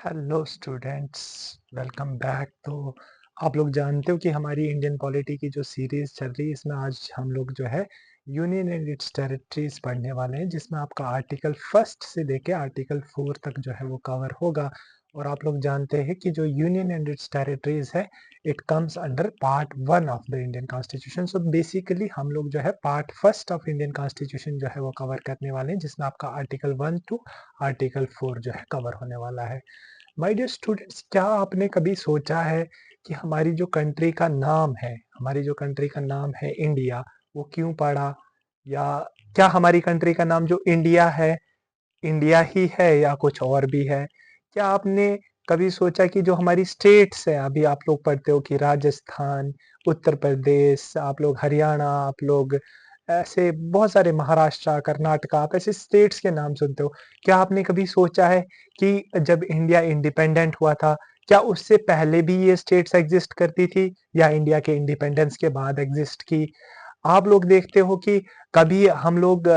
Hello students, welcome back. तो आप लोग जानते हो कि हमारी इंडियन पॉलिटी की जो सीरीज चल रही है, इसमें आज हम लोग जो है यूनियन एंड इट्स टेरिटरीज पढ़ने वाले हैं, जिसमें आपका आर्टिकल फर्स्ट से लेके आर्टिकल 4 तक जो है वो कवर होगा। और आप लोग जानते हैं कि जो यूनियन एंड इट्स टेरिटरीज है, it comes under part 1 of the Indian constitution. So basically हम लोग जो है part first of Indian constitution जो है वो कवर करने वाले हैं, जिसमें आपका आर्टिकल 1 टू आर्टिकल 4 जो है कवर होने वाला है। माय डियर स्टूडेंट्स, क्या आपने कभी सोचा है कि हमारी जो कंट्री का नाम है, हमारी जो कंट्री का नाम है इंडिया, वो क्यों पड़ा? या क्या हमारी कंट्री का नाम जो इंडिया है, इंडिया ही है या कुछ और भी है? क्या आपने कभी सोचा कि जो हमारी स्टेट्स है, अभी आप लोग पढ़ते हो कि राजस्थान, उत्तर प्रदेश, आप लोग हरियाणा, आप लोग ऐसे बहुत सारे महाराष्ट्र, कर्नाटका, आप ऐसे स्टेट्स के नाम सुनते हो। क्या आपने कभी सोचा है कि जब इंडिया इंडिपेंडेंट हुआ था, क्या उससे पहले भी ये स्टेट्स एग्जिस्ट करती थी या इंडिया के इंडिपेंडेंस के बाद एग्जिस्ट की? आप लोग देखते हो कि कभी हम लोग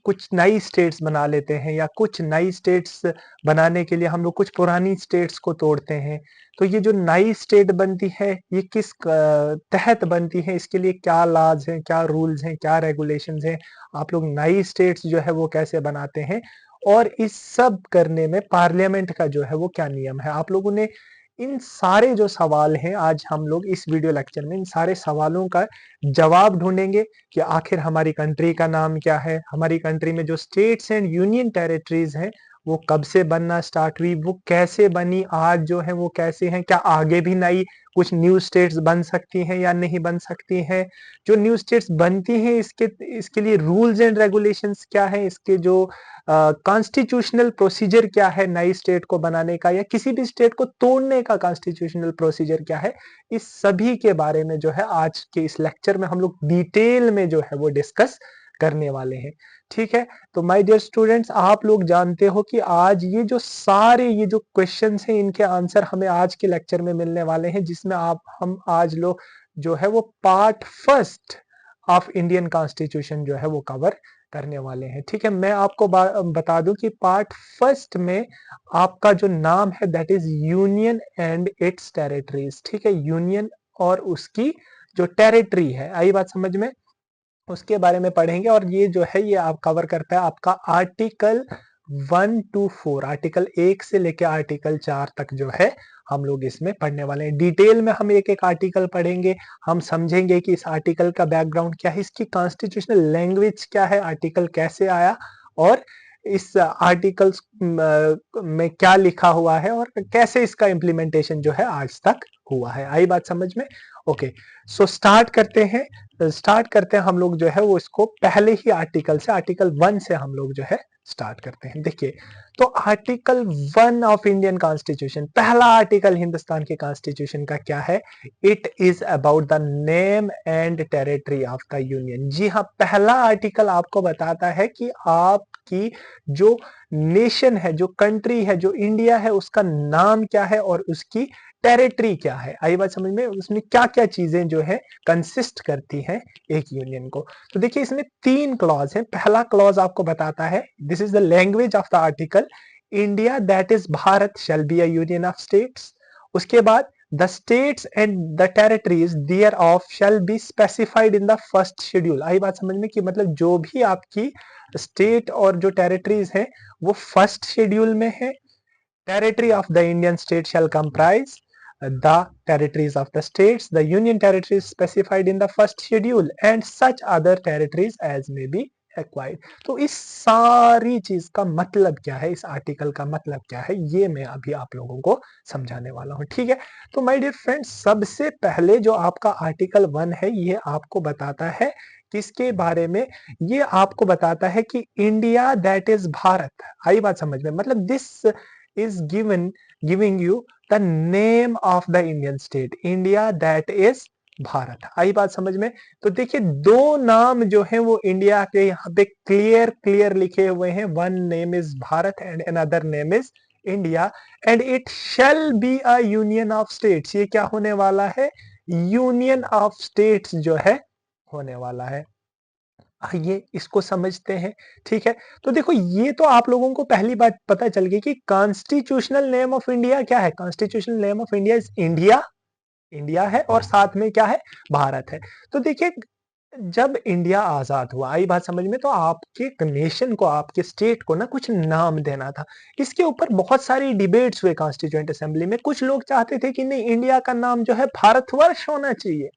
कुछ नई स्टेट्स बना लेते हैं, या कुछ नई स्टेट्स बनाने के लिए हम लोग कुछ पुरानी स्टेट्स को तोड़ते हैं। तो ये जो नई स्टेट बनती है, ये किस तहत बनती है? इसके लिए क्या लॉज हैं, क्या रूल्स हैं, क्या रेगुलेशंस हैं? आप लोग नई स्टेट्स जो है वो कैसे बनाते हैं? और इस सब करने में पार्लियामेंट का जो है वो क्या नियम है? आप लोगों ने इन सारे जो सवाल हैं, आज हम लोग इस वीडियो लेक्चर में इन सारे सवालों का जवाब ढूंढेंगे कि आखिर हमारी कंट्री का नाम क्या है, हमारी कंट्री में जो स्टेट्स एंड यूनियन टेरिटरीज हैं वो कब से बनना स्टार्ट हुई, वो कैसे बनी, आज जो है वो कैसे हैं, क्या आगे भी नई कुछ न्यू स्टेट्स बन सकती हैं या नहीं बन सकती हैं? जो न्यू स्टेट्स बनती हैं, इसके इसके लिए रूल्स एंड रेगुलेशंस क्या है, इसके जो कॉन्स्टिट्यूशनल प्रोसीजर क्या है नई स्टेट को बनाने का, या किसी भी स्टेट को तोड़ने का कॉन्स्टिट्यूशनल प्रोसीजर क्या है, इस सभी के बारे में जो है आज के इस लेक्चर में हम लोग डिटेल में जो है वो डिस्कस करने वाले हैं। ठीक है, तो माय डियर स्टूडेंट्स, आप लोग जानते हो कि आज ये जो क्वेश्चंस हैं, इनके आंसर हमें आज के लेक्चर में मिलने वाले हैं, जिसमें आप हम आज लोग जो है वो part first of Indian constitution जो है वो कवर करने वाले हैं। ठीक है, मैं आपको बता दूं कि पार्ट फर्स्ट में आपका जो नाम है that is union and it's territories. ठीक है, यूनियन और उसकी जो टेरिटरी है, आई बात समझ में, उसके बारे में पढ़ेंगे। और ये जो है ये आप कवर करता है आपका आर्टिकल 1 to 4, आर्टिकल 1 से लेके आर्टिकल 4 तक जो है हम लोग इसमें पढ़ने वाले हैं। डिटेल में हम एक एक आर्टिकल पढ़ेंगे, हम समझेंगे कि इस आर्टिकल का बैकग्राउंड क्या है, इसकी कॉन्स्टिट्यूशनल लैंग्वेज क्या है, आर्टिकल कैसे आया, और इस आर्टिकल्स में क्या लिखा हुआ है, और कैसे इसका इम्प्लीमेंटेशन जो है आज तक हुआ है। आई बात समझ में? ओके, सो स्टार्ट करते हैं हम लोग जो है वो इसको पहले ही आर्टिकल से, आर्टिकल 1 से हम लोग जो है स्टार्ट करते हैं। देखिए, तो आर्टिकल 1 ऑफ इंडियन कॉन्स्टिट्यूशन, पहला आर्टिकल हिंदुस्तान के कॉन्स्टिट्यूशन का क्या है? It is about the name and territory of the union. जी हाँ, पहला आर्टिकल आपको बताता है कि आपकी जो नेशन है, जो कंट्री है, जो इंडिया है, उसका नाम क्या है और उसकी टेरिटरी क्या है। आई बात समझ में? उसमें क्या क्या चीजें जो है कंसिस्ट करती हैं एक यूनियन को। तो देखिए, इसमें 3 क्लॉज हैं। पहला क्लॉज आपको बताता है, this is the language of the article, India that is Bharat shall be a union of states. उसके बाद the states and the territories there of shall be specified in the first schedule. आई बात समझ में कि मतलब जो भी आपकी स्टेट और जो टेरिटरीज है वो फर्स्ट शेड्यूल में है। Territory of the Indian state shall comprise the territories of the states, the union territories specified in the first schedule, and such other territories as may be acquired. तो इस सारी चीज का मतलब क्या है, इस आर्टिकल का मतलब क्या है, ये मैं अभी आप लोगों को समझाने वाला हूँ। ठीक है, तो माय डियर फ्रेंड्स, सबसे पहले जो आपका आर्टिकल 1 है, ये आपको बताता है किसके बारे में? ये आपको बताता है कि इंडिया दैट इज भारत। आई बात समझ में? मतलब this is giving you the name of the Indian state, India that is Bharat. आई बात समझ में? तो देखिए, दो नाम जो हैं वो इंडिया के यहाँ पे क्लियर लिखे हुए हैं। One name is Bharat and another name is India, and it shall be a union of states. ये क्या होने वाला है? यूनियन ऑफ स्टेट्स जो है होने वाला है। आइए इसको समझते हैं, ठीक है? तो देखो ये तो आप लोगों को पहली बात पता चल गई कि कॉन्स्टिट्यूशनल नेम ऑफ इंडिया क्या है? Constitutional name of India is India, India है और साथ में क्या है? भारत है। तो देखिए जब इंडिया आज़ाद हुआ, आई बात समझ में? तो आपके नेशन को, आपके स्टेट को ना कुछ नाम देना था। इसके ऊपर बहुत सारी डिबेट्स हुए कॉन्स्टिट्यूएंट असेंबली में। कुछ लोग चाहते थे कि नहीं इंडिया का नाम जो है भारतवर्ष होना चाहिए।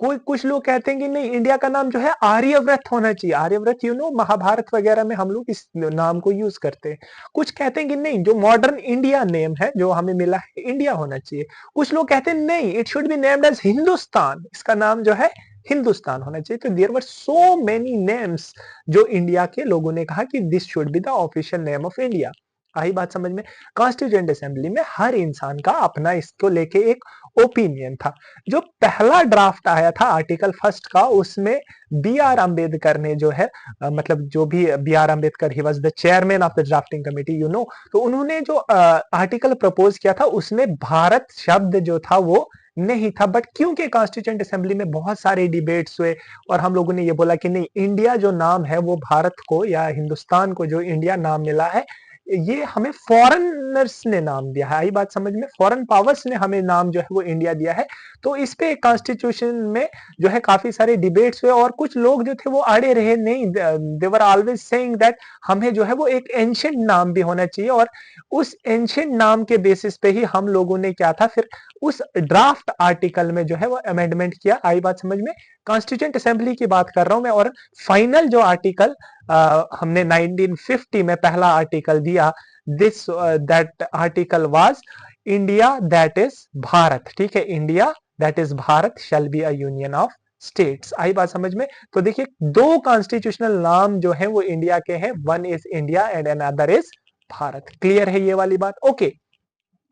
कोई कुछ लोग कहते हैं कि नहीं इंडिया का नाम जो है आर्यव्रत होना चाहिए। आर्यव्रत महाभारत वगैरह में हम लोग इस नाम को यूज करते हैं। कुछ कहते हैं कि नहीं जो मॉडर्न इंडिया नेम है जो हमें मिला है इंडिया होना चाहिए। कुछ लोग कहते हैं नहीं it should be named as Hindustan, इसका नाम जो है हिंदुस्तान होना चाहिए। तो there were so many names जो इंडिया के लोगों ने कहा कि this should be the official name of India. आई बात समझ में? कॉन्स्टिट्यूएंट असेंबली में हर इंसान का अपना इसको लेके एक ओपिनियन था। जो पहला ड्राफ्ट आया था आर्टिकल फर्स्ट का उसमें बी आर अम्बेडकर ने जो है मतलब जो भी B R Ambedkar he was the chairman of the drafting committee तो उन्होंने जो आर्टिकल प्रपोज किया था उसमें भारत शब्द जो था वो नहीं था। बट क्योंकि कॉन्स्टिट्यूएंट असेंबली में बहुत सारे डिबेट्स हुए और हम लोगों ने ये बोला कि नहीं इंडिया जो नाम है वो भारत को या हिंदुस्तान को जो इंडिया नाम मिला है ये हमें फॉरेनर्स ने नाम दिया है। आई बात समझ में? फॉरेन पावर्स ने हमें नाम जो है वो इंडिया दिया है। तो इस पे कॉन्स्टिट्यूशन में जो है काफी सारे डिबेट्स हुए और कुछ लोग जो थे वो अड़े रहे नहीं। दे वर ऑलवेज सेइंग दैट हमें जो है वो एक एंशिएंट नाम भी होना चाहिए और उस एंशिएंट नाम के बेसिस पे ही हम लोगों ने क्या था फिर उस ड्राफ्ट आर्टिकल में जो है वो अमेंडमेंट किया। आई बात समझ में? कॉन्स्टिट्यूएंट असेंबली की बात कर रहा हूं मैं। और फाइनल जो आर्टिकल हमने 1950 में पहला आर्टिकल दिया this that article was India that is Bharat. ठीक है, India that is Bharat shall be a union of states. आई बात समझ में? तो देखिए दो कॉन्स्टिट्यूशनल नाम जो है वो इंडिया के हैं, one is India and another is Bharat. Clear है ये वाली बात? Okay,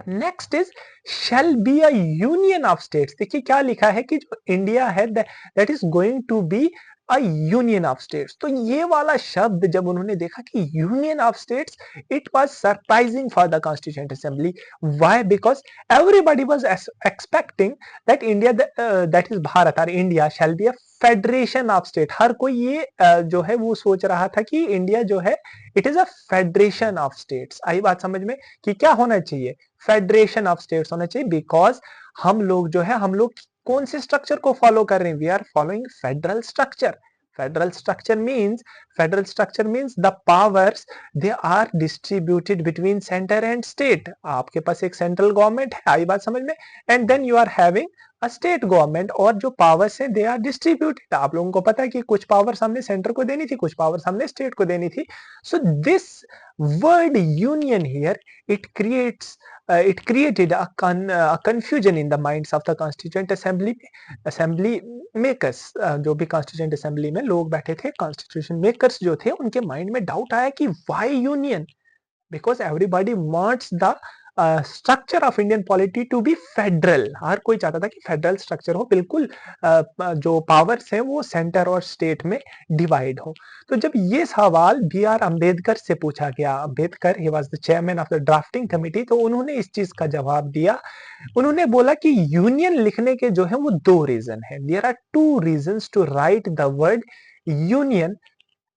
next is shall be a union of states. देखिए क्या लिखा है कि जो इंडिया है that is going to be a union of states. तो ये वाला शब्द जब उन्होंने देखा कि union of states, it was surprising for the constituent assembly. Why? Because everybody was expecting that India that is Bharat और India shall be a federation of state. हर कोई ये जो है वो सोच रहा था कि इंडिया जो है it is a federation of states. आई बात समझ में? कि क्या होना चाहिए? फेडरेशन ऑफ स्टेट्स होना चाहिए। बिकॉज हम लोग जो है हम लोग कौन से स्ट्रक्चर को फॉलो कर रहे हैं? We are following federal structure. Federal structure means the powers they are distributed between centre and state. आपके पास एक सेंट्रल गवर्नमेंट है, आई बात समझ में, and then you are having a state government और जो पावर्स हैं दे आर डिस्ट्रीब्यूटेड। आप लोगों को पता है कि कुछ पावर्स हमने सेंटर को देनी थी, कुछ पावर्स हमने स्टेट को देनी थी। So this word union here it creates it created a confusion in the minds of the constituent assembly makers। जो भी constituent assembly में लोग बैठे थे, constitution makers जो थे उनके माइंड में डाउट आया कि why union? Because everybody wants the structure of Indian polity to be federal. हर कोई चाहता था कि फेडरल स्ट्रक्चर हो, बिल्कुल जो पावर्स हैं वो सेंटर और स्टेट में डिवाइड हो। तो जब ये सवाल बी आर अम्बेडकर से पूछा गया, Ambedkar he was the chairman of the drafting committee, तो उन्होंने इस चीज का जवाब दिया। उन्होंने बोला कि यूनियन लिखने के जो है वो दो रीजन है। There are two reasons to write the word union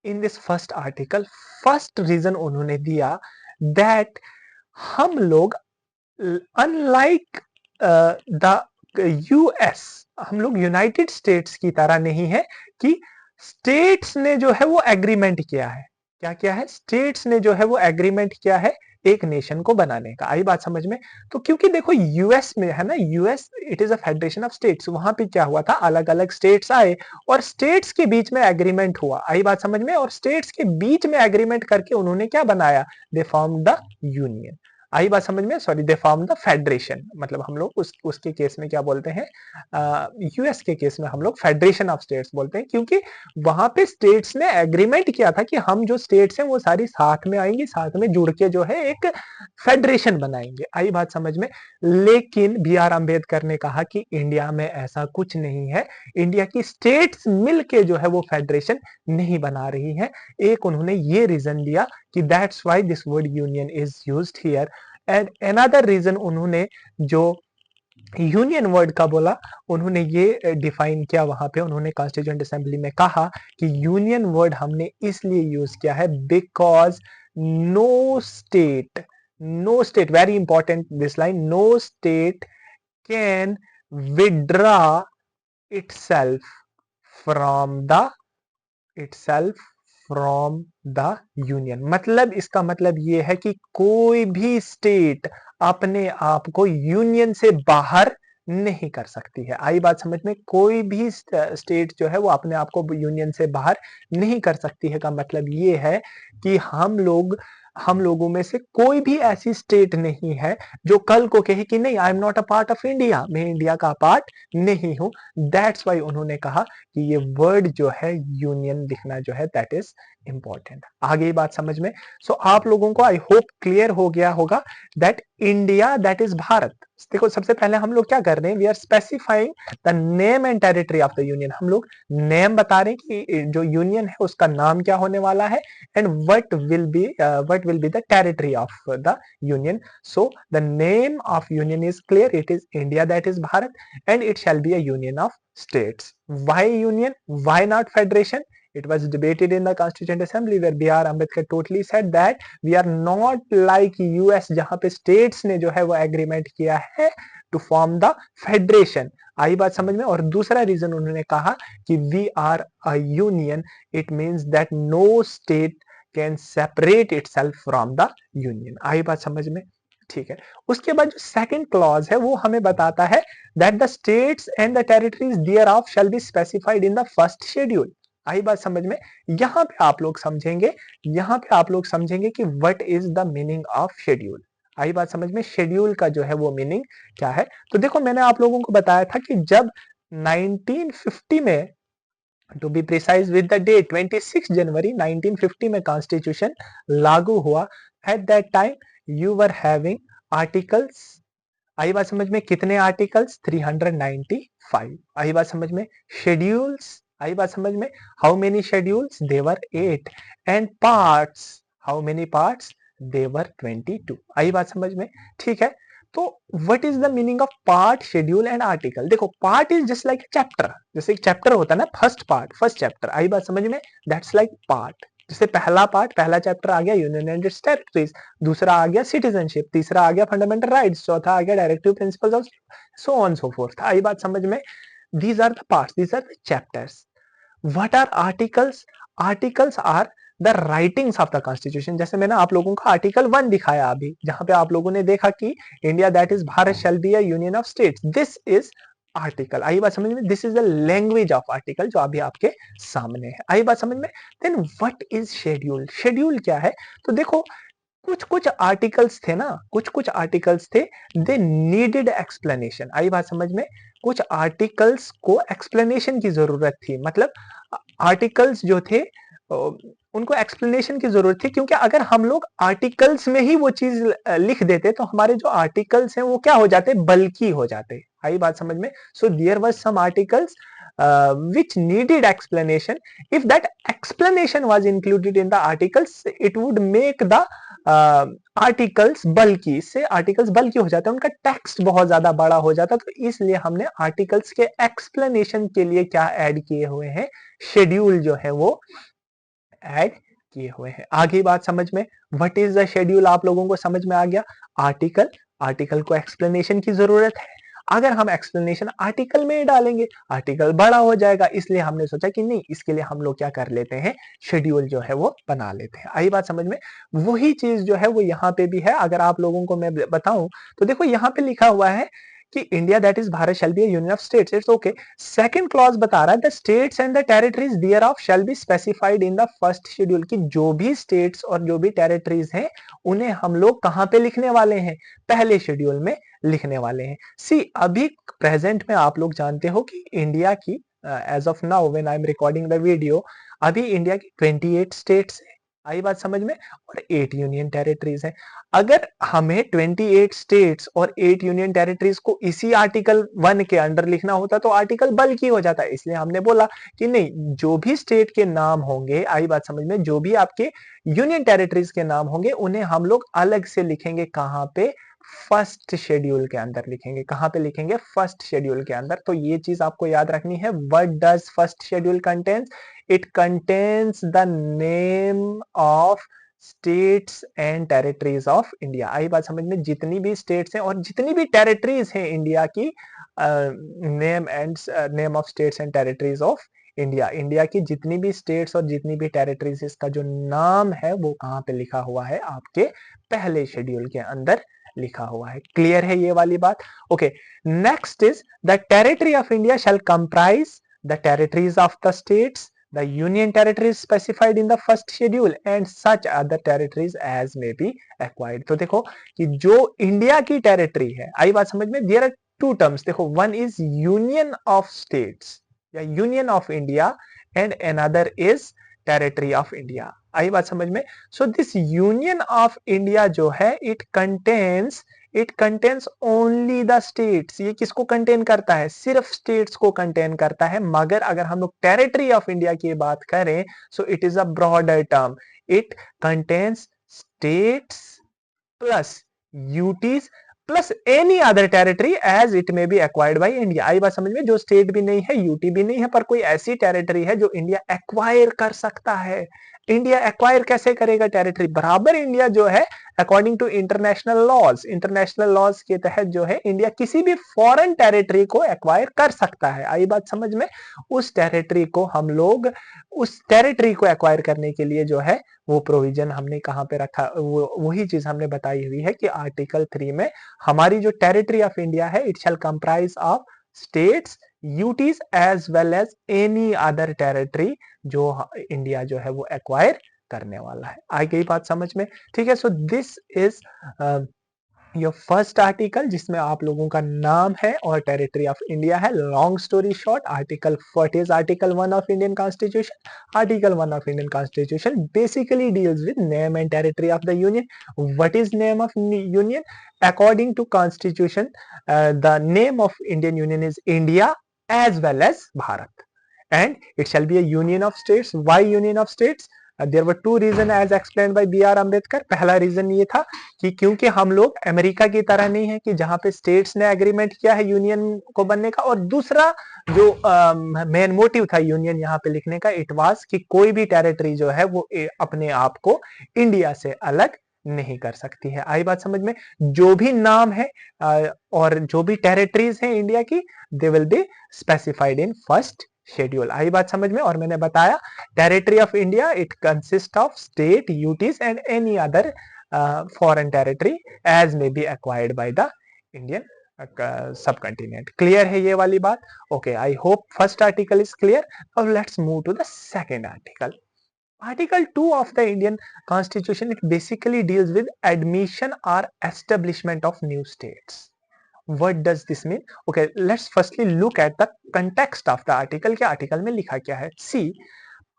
in this first article. First reason उन्होंने दिया दैट हम लोग अनलाइक द यूएस, हम लोग यूनाइटेड स्टेट्स की तरह नहीं है कि स्टेट्स ने जो है वो एग्रीमेंट किया है। क्या किया है? स्टेट्स ने जो है वो एग्रीमेंट किया है एक नेशन को बनाने का। आई बात समझ में? तो क्योंकि देखो यूएस में है ना, US it is a federation of states. वहां पे क्या हुआ था, अलग अलग स्टेट्स आए और स्टेट्स के बीच में एग्रीमेंट हुआ। आई बात समझ में? और स्टेट्स के बीच में एग्रीमेंट करके उन्होंने क्या बनाया? They form the union. आई बात समझ में? Sorry, they form the federation. मतलब हम लोग उसके केस में क्या बोलते हैं, यूएस के केस में हम लोग फेडरेशन ऑफ स्टेट्स बोलते हैं, क्योंकि वहां पे स्टेट्स ने एग्रीमेंट किया था कि हम जो स्टेट्स हैं वो सारी साथ में आएंगी, साथ में जुड़ के जो है एक फेडरेशन बनाएंगे। आई बात समझ में? लेकिन बी आर अम्बेडकर ने कहा कि इंडिया में ऐसा कुछ नहीं है, इंडिया की स्टेट्स मिलके जो है वो फेडरेशन नहीं बना रही है। एक उन्होंने ये रीजन दिया कि that's why this word union is used here. And another reason उन्होंने जो यूनियन वर्ड का बोला, उन्होंने ये डिफाइन किया वहां पे, उन्होंने कॉन्स्टिट्यूएंट असेंबली में कहा कि यूनियन वर्ड हमने इसलिए यूज किया है because no state, no state, very important this line, no state can withdraw itself from the itself from the union। मतलब इसका मतलब ये है कि कोई भी स्टेट अपने आप को यूनियन से बाहर नहीं कर सकती है। आई बात समझ में? कोई भी स्टेट जो है वो अपने आप को यूनियन से बाहर नहीं कर सकती है का मतलब ये है कि हम लोगों में से कोई भी ऐसी स्टेट नहीं है जो कल को कहे कि नहीं, I am not a part of India, मैं इंडिया का पार्ट नहीं हूं। दैट्स वाई उन्होंने कहा कि ये वर्ड जो है यूनियन लिखना जो है दैट इज इंपॉर्टेंट। आगे ये बात समझ में? सो आप लोगों को आई होप क्लियर हो गया होगा that India that is Bharat. देखो सबसे पहले हम लोग क्या कर रहे हैं, we are specifying the name and territory of the union. हम लोग नेम बता रहे हैं कि जो यूनियन है उसका नाम क्या होने वाला है, and what will be the territory of the union. So the name of union is clear, it is India that is Bharat, and it shall be a union of states. Why union? Why not federation? It was debated in the Constituent Assembly where B.R. Ambedkar totally said that we are not like US जहां पे states ने जो है वो agreement किया है to form the federation। आई बात समझ में? और दूसरा रीजन उन्होंने कहा कि we are a union, it means that no state can separate itself from the union। आई बात समझ में? ठीक है। उसके बाद जो सेकंड क्लॉज है वो हमें बताता है that the states and the territories there of shall be specified in the first schedule. आई बात समझ में? यहां पे आप लोग समझेंगे, यहां पे आप लोग समझेंगे कि what is the meaning of schedule. आई बात समझ में? शेड्यूल का जो है वो मीनिंग क्या है? तो देखो मैंने आप लोगों को बताया था कि जब 1950 में, to be precise with the date 26 January 1950 में कॉन्स्टिट्यूशन लागू हुआ, at that time you were having articles. आई बात समझ में? कितने आर्टिकल्स? 395। आई बात समझ में? शेड्यूल्स, आई बात समझ में? How many schedules? There are 8। And parts, how many parts? There are 22। आई बात समझ में? ठीक है। तो what is the meaning of part, schedule and article? देखो part is just like chapter, जैसे एक चैप्टर होता है ना, फर्स्ट पार्ट, फर्स्ट चैप्टर। आई बात समझ में? That's like part. जैसे पहला पार्ट, पहला चैप्टर आ गया यूनियन एंड इट्स टेरिटरीज, दूसरा आ गया सिटीजनशिप, तीसरा आ गया फंडामेंटल राइट्स, चौथा आ गया directive principles of so on so forth. आई बात समझ में? These are the parts, these are the chapters. What are articles? Articles are the writings of the constitution. जैसे मैंने आप लोगों को आर्टिकल 1 दिखाया अभी, जहां पे आप लोगों ने देखा कि India that is Bharat shall be a union of states, this is article. आई बात समझ में? This is the language of article जो अभी आपके सामने है। आई बात समझ में? Then what is schedule? Schedule क्या है? तो देखो कुछ कुछ आर्टिकल्स थे ना, कुछ कुछ आर्टिकल्स थे, दे नीडेड एक्सप्लेनेशन। आई बात समझ में? कुछ आर्टिकल्स को एक्सप्लेनेशन की जरूरत थी। मतलब आर्टिकल्स जो थे उनको एक्सप्लेनेशन की जरूरत थी, क्योंकि अगर हम लोग आर्टिकल्स में ही वो चीज लिख देते तो हमारे जो आर्टिकल्स हैं वो क्या हो जाते? बल्कि हो जाते। आई बात समझ में? So there was some articles which needed explanation. If that explanation was included in the articles, it would make the articles बल्कि, इससे आर्टिकल्स बल्कि हो जाता है, उनका टेक्स्ट बहुत ज्यादा बड़ा हो जाता। तो इसलिए हमने आर्टिकल्स के एक्सप्लेनेशन के लिए क्या ऐड किए हुए हैं? शेड्यूल जो है वो ऐड किए हुए हैं। आगे बात समझ में? व्हाट इज द शेड्यूल आप लोगों को समझ में आ गया? आर्टिकल, आर्टिकल को एक्सप्लेनेशन की जरूरत है। अगर हम एक्सप्लेनेशन आर्टिकल में डालेंगे आर्टिकल बड़ा हो जाएगा, इसलिए हमने सोचा कि नहीं, इसके लिए हम लोग क्या कर लेते हैं? शेड्यूल जो है वो बना लेते हैं। आई बात समझ में? वही चीज जो है वो यहाँ पे भी है। अगर आप लोगों को मैं बताऊं तो देखो यहाँ पे लिखा हुआ है कि India that is Bharat shall be a union of states. It's okay. Second clause बता रहा है the states and the territories there of shall be specified in the first schedule, कि जो भी स्टेट्स और जो भी टेरिटरीज हैं उन्हें हम लोग कहां पे लिखने वाले हैं? पहले शेड्यूल में लिखने वाले हैं। सी अभी प्रेजेंट में आप लोग जानते हो कि इंडिया की as of now when I am recording the video, अभी इंडिया की 28 स्टेट्स है। आई बात समझ में? और 8 यूनियन टेरिटरीज हैं। अगर हमें 28 स्टेट्स और 8 यूनियन टेरिटरीज को इसी आर्टिकल 1 के अंडर लिखना होता तो आर्टिकल बल्कि हो जाता है। इसलिए हमने बोला कि नहीं, जो भी स्टेट के नाम होंगे, आई बात समझ में, जो भी आपके यूनियन टेरिटरीज के नाम होंगे उन्हें हम लोग अलग से लिखेंगे। कहां पे? फर्स्ट शेड्यूल के अंदर लिखेंगे। कहां पे लिखेंगे? फर्स्ट शेड्यूल के अंदर। तो ये चीज आपको याद रखनी है। What does first schedule contains? It contains the name of states and territories of India. आई बात समझ में? जितनी भी स्टेट्स हैं और जितनी भी टेरिटरीज हैं इंडिया की, name of states and territories of India. India की जितनी भी स्टेट्स और जितनी भी टेरिटरीज, इसका जो नाम है वो कहां पे लिखा हुआ है? आपके पहले शेड्यूल के अंदर लिखा हुआ है। क्लियर है ये वाली बात? Okay, next is the territory of India shall comprise the territories of the states, the union territories specified in the first schedule and such other territories as may be acquired। तो देखो कि जो India की territory है, आई बात समझ में? There are two terms. देखो, one is union of states या union of India and another is territory of India. आई बात समझ में? So this union of India जो है, it contains only the states. ये किसको कंटेन करता है? सिर्फ स्टेट्स को कंटेन करता है। मगर अगर हम लोग टेरिटरी ऑफ इंडिया की बात करें, so it is a broader term. It contains states plus UTs plus any other territory as it may be acquired by India. आई बात समझ में? जो स्टेट भी नहीं है, यूटी भी नहीं है, पर कोई ऐसी टेरिटरी है जो इंडिया एक्वायर कर सकता है। इंडिया एक्वायर कैसे करेगा टेरिटरी? बराबर इंडिया जो है, अकॉर्डिंग टू इंटरनेशनल लॉज के तहत जो है, इंडिया किसी भी फॉरेन टेरिटरी को एक्वायर कर सकता है। आई बात समझ में? उस टेरिटरी को हम लोग, उस टेरिटरी को एक्वायर करने के लिए जो है वो प्रोविजन हमने कहां पे रखा, वही चीज हमने बताई हुई है कि आर्टिकल 3 में हमारी जो टेरिटरी ऑफ इंडिया है, it shall comprise of states, UTs as well as any other territory जो इंडिया जो है वो एक्वायर करने वाला है। आ गई बात समझ में? ठीक है। So this is your first article, जिसमें आप लोगों का नाम है और टेरिटरी ऑफ इंडिया है। Long story short, article 40 is article 1 of Indian Constitution. Article 1 of Indian Constitution basically deals with name and territory of the union. What is name of union? According to Constitution, the name of Indian Union is India as well as Bharat, and it shall be a union of states. Why union of states? There were two reasons as explained by B.R. Ambedkar. पहला reason ये था कि क्योंकि हम लोग America की तरह नहीं है कि जहां पे स्टेट्स ने एग्रीमेंट किया है यूनियन को बनने का, और दूसरा जो मेन मोटिव था यूनियन यहाँ पे लिखने का, इट वाज कि कोई भी टेरिटरी जो है वो अपने आप को इंडिया से अलग नहीं कर सकती है। आई बात समझ में? जो भी नाम है और जो भी टेरिटरीज हैं इंडिया की, they will be specified in first schedule. आई बात समझ में? और मैंने बताया territory of India, it consist of state, UTs and any other foreign territory as may be acquired by the Indian subcontinent. Clear है ये वाली बात? Okay, I hope first article is clear. अब let's move to the second article. Article 2 of the Indian Constitution, it basically deals with admission or establishment of new states. What does this mean? Okay, let's firstly look at the context of the article. क्या article में लिखा क्या है? See,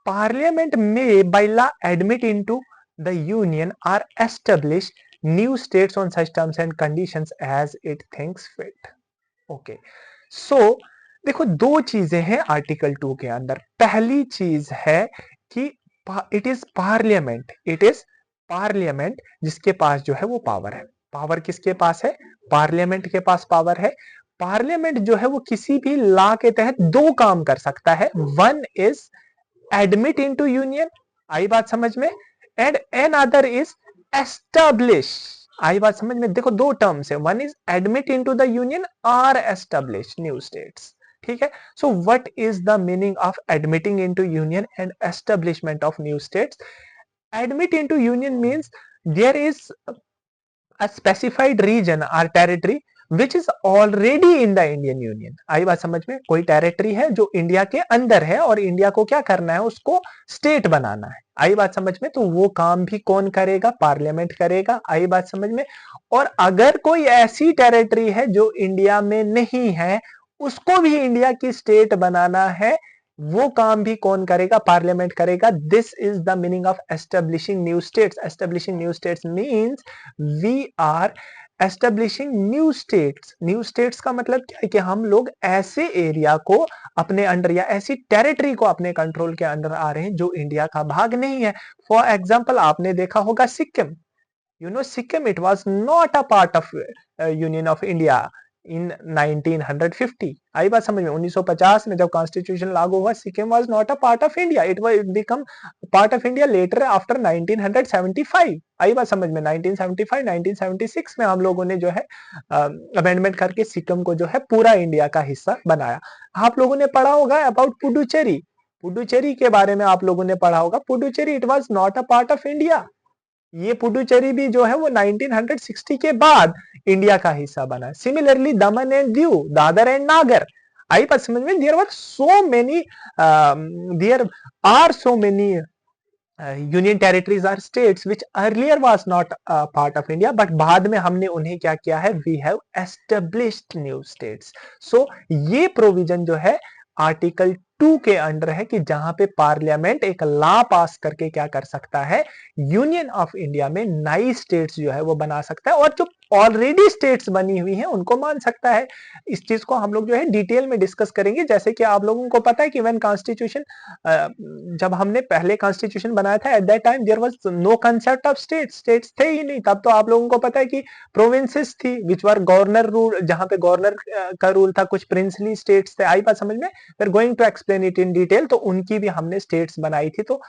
Parliament may by law admit into the Union or establish new states on such terms and conditions as it thinks fit. Okay, so देखो दो चीजें हैं article 2 के अंदर। पहली चीज है कि इट इज पार्लियामेंट जिसके पास जो है वो पावर है। पावर किसके पास है? पार्लियामेंट के पास पावर है। पार्लियामेंट जो है वो किसी भी लॉ के तहत दो काम कर सकता है। One is admit into union, आई बात समझ में, and another is establish. आई बात समझ में? देखो दो टर्म्स है, one is admit into the union और एस्टैब्लिश न्यू स्टेट्स। ठीक है। So what is the meaning of admitting into union and establishment of new states? Admit into union means there is a specified region और territory which is already in the Indian union. आई बात समझ में? कोई territory है जो India के अंदर है और इंडिया को क्या करना है? उसको स्टेट बनाना है। आई बात समझ में? तो वो काम भी कौन करेगा? पार्लियामेंट करेगा। आई बात समझ में? और अगर कोई ऐसी टेरिटरी है जो इंडिया में नहीं है, उसको भी इंडिया की स्टेट बनाना है, वो काम भी कौन करेगा? पार्लियामेंट करेगा। This is the meaning of establishing new states. Establishing new states means we are establishing new states. New states का मतलब क्या है? कि हम लोग ऐसे एरिया को अपने अंडर या ऐसी टेरिटरी को अपने कंट्रोल के अंडर आ रहे हैं जो इंडिया का भाग नहीं है। फॉर एग्जाम्पल आपने देखा होगा Sikkim. Sikkim, it was not a part of Union of India in 1950. आई बात समझ में? 1950 में जब कॉन्स्टिट्यूशन लागू हुआ, Sikkim was not a part of India, it become part of India letter after 1975. आई बात समझ में? 1975 1976 में हम लोगों ने जो है अमेंडमेंट करके सिक्किम को जो है पूरा इंडिया का हिस्सा बनाया. आप लोगों ने पढ़ा होगा अबाउट पुडुचेरी. पुडुचेरी के बारे में आप लोगों ने पढ़ा होगा. Puducherry it was not a part of India. ये पुडुचेरी भी जो है वो 1960 के बाद इंडिया का हिस्सा बना. Similarly Daman and Diu, Dadar and नागर. आई बात समझ में? There are so many union territories are states which earlier was not part of India, but बाद में हमने उन्हें क्या किया है? We have established new states. सो ये प्रोविजन जो है आर्टिकल 2 के अंडर है कि जहां पे पार्लियामेंट एक लॉ पास करके क्या कर सकता है? यूनियन ऑफ इंडिया में नई स्टेट्स जो है वो बना सकता है, और जो ऑलरेडी स्टेट्स बनी हुई हैं उनको मान सकता है. इस चीज को हम लोग जो है डिटेल में डिस्कस करेंगे. जैसे कि आप लोगों को पता है कि व्हेन कॉन्स्टिट्यूशन, जब हमने पहले कॉन्स्टिट्यूशन बनाया था, at that time there was no concept of states थे ही नहीं. तब तो आप लोगों को पता है कि प्रोविंसेस थी विच वर गवर्नर रूल, जहां पे गवर्नर का रूल था. कुछ प्रिंसली स्टेट्स थे. आई बात समझ में? We are going to explain it in detail. तो उनकी भी हमने स्टेट्स बनाई थी. तो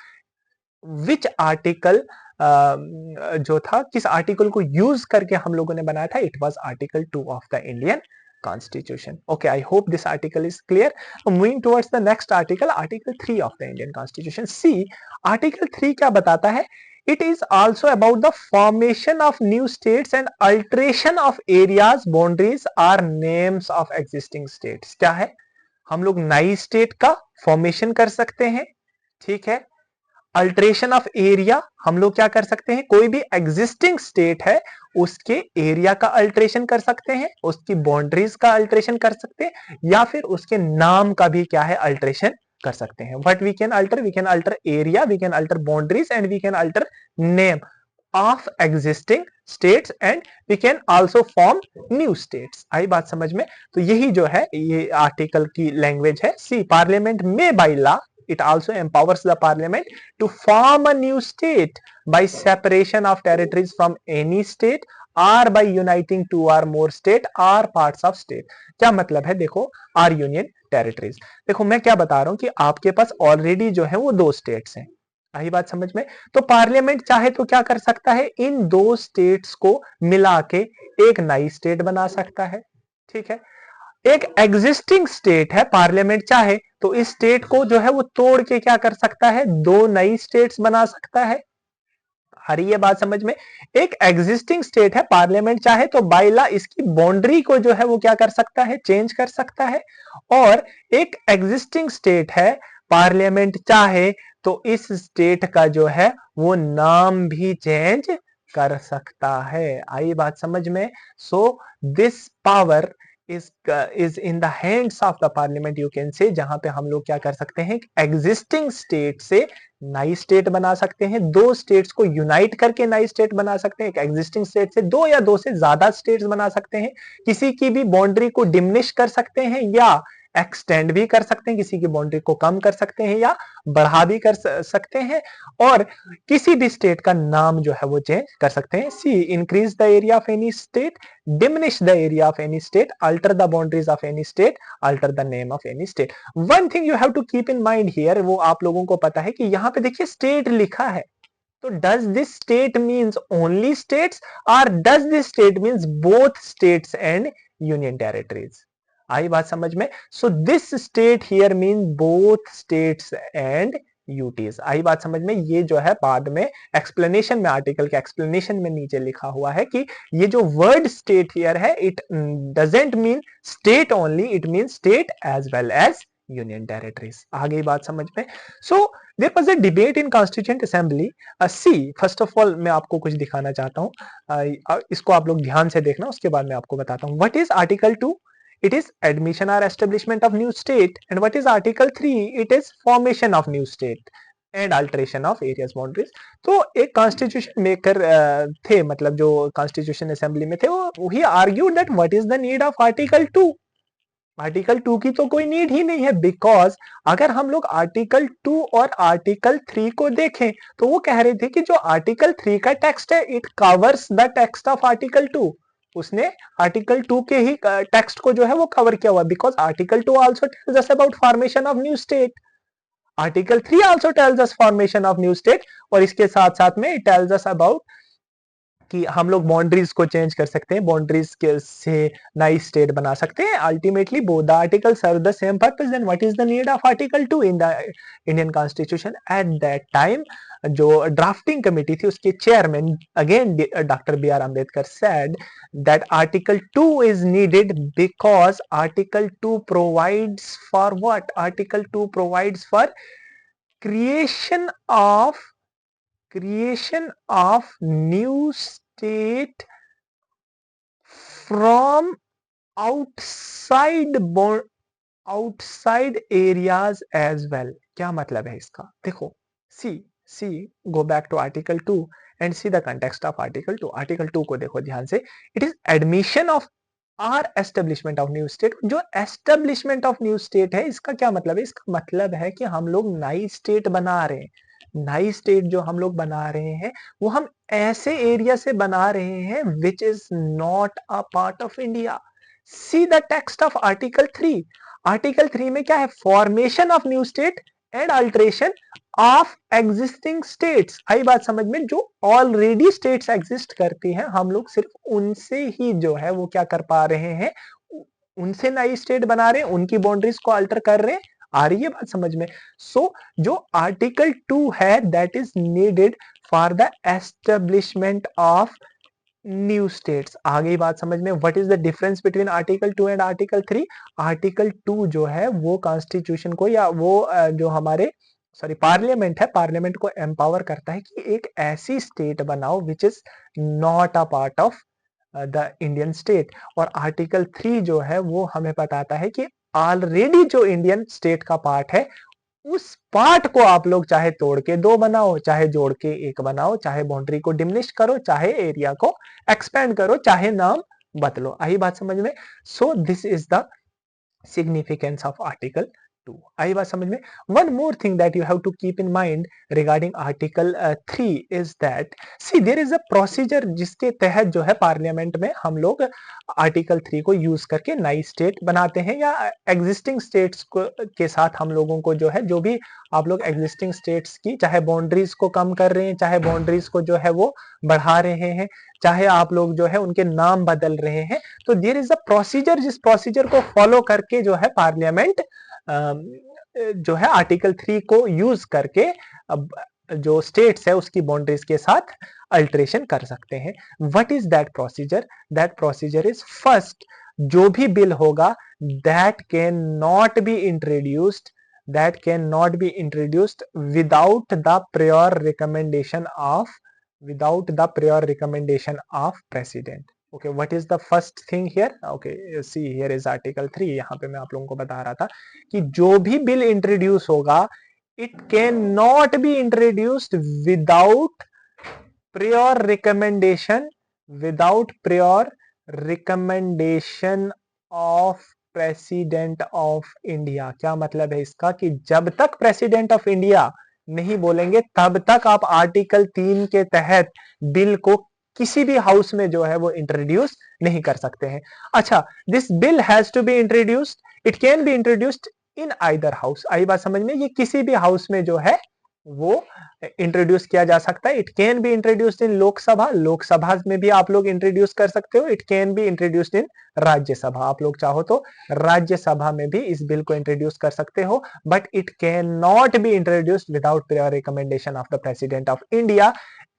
विच आर्टिकल जो था, किस आर्टिकल को यूज करके हम लोगों ने बनाया था? It was article 2 of the Indian Constitution. Okay, I hope this article is clear. Moving towards the next article, Article 3 of the Indian Constitution. See, Article 3 क्या बताता है? It is also about the formation of new states and alteration of areas, boundaries or names of existing states. क्या है? हम लोग नई state का formation कर सकते हैं. ठीक है. अल्ट्रेशन ऑफ एरिया, हम लोग क्या कर सकते हैं? कोई भी एग्जिस्टिंग स्टेट है उसके एरिया का अल्ट्रेशन कर सकते हैं, उसकी बाउंड्रीज का अल्ट्रेशन कर सकते हैं, या फिर उसके नाम का भी क्या है? अल्ट्रेशन कर सकते हैं. What we can alter area, we can alter boundaries and we can alter name of existing states, and we can also form new states. आई बात समझ में? तो यही जो है ये आर्टिकल की लैंग्वेज है. सी, पार्लियामेंट में by law, it also empowers the parliament to form a new state by separation of territories from any state or by uniting two or more state or parts of state. क्या मतलब है? देखो, are union territories. देखो मैं क्या बता रहा हूं कि आपके पास ऑलरेडी जो है वो 2 स्टेट्स हैं. आई बात समझ में? तो पार्लियामेंट चाहे तो क्या कर सकता है? इन 2 स्टेट्स को मिला के एक नई स्टेट बना सकता है. ठीक है. एक एग्जिस्टिंग स्टेट है, पार्लियामेंट चाहे तो इस स्टेट को जो है वो तोड़ के क्या कर सकता है? 2 नई स्टेट्स बना सकता है. हरी ये बात समझ में? एक एग्जिस्टिंग स्टेट है, पार्लियामेंट चाहे तो बाय लॉ इसकी बाउंड्री को जो है वो क्या कर सकता है? चेंज कर सकता है. और एक एग्जिस्टिंग स्टेट है, पार्लियामेंट चाहे तो इस स्टेट का जो है वो नाम भी चेंज कर सकता है. आई बात समझ में? So this power is in the hands of the parliament, you can say, जहां पे हम लोग क्या कर सकते हैं? एग्जिस्टिंग स्टेट से नई स्टेट बना सकते हैं. 2 स्टेट्स को यूनाइट करके नई स्टेट बना सकते हैं. एक एग्जिस्टिंग स्टेट से 2 या 2 से ज्यादा स्टेट्स बना सकते हैं. किसी की भी बाउंड्री को डिमिनिश कर सकते हैं या एक्सटेंड भी कर सकते हैं. किसी की बाउंड्री को कम कर सकते हैं या बढ़ा भी कर सकते हैं. और किसी भी स्टेट का नाम जो है वो चेंज कर सकते हैं. See, increase the area of any state, diminish the area of any state, alter the boundaries of any state, alter the name of any state. One thing you have to keep in mind here, वो आप लोगों को पता है कि यहाँ पे देखिए स्टेट लिखा है. तो does this state means only states or does this state means both states and union territories? आई बात समझ में? So this state here means both states and UTs. आई बात समझ में? ये जो है बाद में एक्सप्लेनेशन में, आर्टिकल के एक्सप्लेनेशन में नीचे लिखा हुआ है कि ये जो वर्ड स्टेट हियर है, it doesn't mean state only, it mean state as well as union territories. आ गई बात समझ में? So there was a debate in constituent assembly. See, first of all मैं आपको कुछ दिखाना चाहता हूं. इसको आप लोग ध्यान से देखना, उसके बाद मैं आपको बताता हूं. What is article 2? It is admission or establishment of new state. And what is Article 3? It is formation of new state and alteration of areas boundaries. तो एक कॉन्स्टिट्यूशन मेकर थे, मतलब जो कॉन्स्टिट्यूशन असेंबली में थे, वो he argued that what is the need of Article 2? Article 2 की तो कोई नीड ही नहीं है, बिकॉज अगर हम लोग आर्टिकल 2 और आर्टिकल 3 को देखें तो वो कह रहे थे कि जो आर्टिकल 3 का टेक्स्ट है it covers the text of article 2। उसने आर्टिकल 2 के ही टेक्स्ट को जो है वो कवर किया हुआ, because article 2 also tells us about formation of new state, article 3 also tells us formation of new state, और इसके साथ साथ में इट टेल्स अस अबाउट कि हम लोग बाउंड्रीज को चेंज कर सकते हैं, बाउंड्रीज के से नई स्टेट बना सकते हैं। Ultimately both the article serve the same purpose, then what is the need of article 2 in the Indian constitution at that time. जो ड्राफ्टिंग कमेटी थी उसके chairman again doctor B R Ambedkar said that article 2 is needed because article 2 provides for what, article 2 provides for creation of creation of new state from outside outside areas as well। क्या मतलब है इसका, देखो see go back to article 2 and see the context of article 2। Article 2 को देखो ध्यान से, it is admission of or establishment of new state. जो एस्टेब्लिशमेंट ऑफ न्यू स्टेट है इसका क्या मतलब है, इसका मतलब है कि हम लोग नई स्टेट बना रहे हैं। नई स्टेट जो हम लोग बना रहे हैं वो हम ऐसे एरिया से बना रहे हैं which is not a part of India. See the text of article 3। Article 3 में क्या है, formation of new state and alteration of existing states. आई बात समझ में, जो ऑलरेडी स्टेट्स एग्जिस्ट करती हैं हम लोग सिर्फ उनसे ही जो है वो क्या कर पा रहे हैं, उनसे नई स्टेट बना रहे हैं, उनकी बाउंड्रीज को अल्टर कर रहे हैं। आ रही है बात समझ में। सो जो आर्टिकल 2 है that is needed for the establishment of new states. आ गई बात समझ में। What is the difference between article 2 and article 3। Article 2 जो है वो कॉन्स्टिट्यूशन को या वो जो हमारे पार्लियामेंट है, पार्लियामेंट को एम्पावर करता है कि एक ऐसी स्टेट बनाओ विच is not a part of the Indian state. और आर्टिकल 3 जो है वो हमें बताता है कि ऑलरेडी जो इंडियन स्टेट का पार्ट है उस पार्ट को आप लोग चाहे तोड़ के 2 बनाओ, चाहे जोड़ के 1 बनाओ, चाहे बाउंड्री को डिमिनिश करो, चाहे एरिया को एक्सपेंड करो, चाहे नाम बदलो। आई बात समझ में। So this is the significance of article 2। आई बात समझ में। one more thing that you have to keep in mind regarding article 3 is that see there is a procedure जिसके तहत जो है पार्लियामेंट में हम लोग आर्टिकल 3 को यूज करके नई स्टेट बनाते हैं, या एग्जिस्टिंग स्टेट्स के साथ हम लोगों को जो है, जो भी आप लोग एग्जिस्टिंग स्टेट्स की चाहे बाउंड्रीज को कम कर रहे हैं, चाहे बाउंड्रीज को जो है वो बढ़ा रहे हैं, चाहे आप लोग जो है उनके नाम बदल रहे हैं, तो देयर इज अ प्रोसीजर, जिस प्रोसीजर को फॉलो करके जो है पार्लियामेंट जो है आर्टिकल 3 को यूज करके अब जो स्टेट्स है उसकी बाउंड्रीज के साथ अल्टरेशन कर सकते हैं। What is that procedure, that procedure is first, जो भी बिल होगा that can not be introduced, that cannot be introduced without the prior recommendation of president। okay, what is the first thing here, okay, see here is article 3। यहाँ पे मैं आप लोगों को बता रहा था कि जो भी बिल इंट्रोड्यूस होगा it cannot be introduced without prior recommendation of president of India. क्या मतलब है इसका, कि जब तक प्रेसिडेंट ऑफ इंडिया नहीं बोलेंगे तब तक आप आर्टिकल 3 के तहत बिल को किसी भी हाउस में जो है वो इंट्रोड्यूस नहीं कर सकते हैं। अच्छा, this bill has to be introduced, it can be introduced in either house. आई बात समझ में, ये किसी भी हाउस में जो है वो इंट्रोड्यूस किया जा सकता है। इट कैन बी इंट्रोड्यूस्ड इन लोकसभा, लोकसभा में भी आप लोग इंट्रोड्यूस कर सकते हो। इट कैन बी इंट्रोड्यूस्ड इन राज्यसभा, आप लोग चाहो तो राज्यसभा में भी इस बिल को इंट्रोड्यूस कर सकते हो, but it can not be introduced without prior recommendation of the president of India.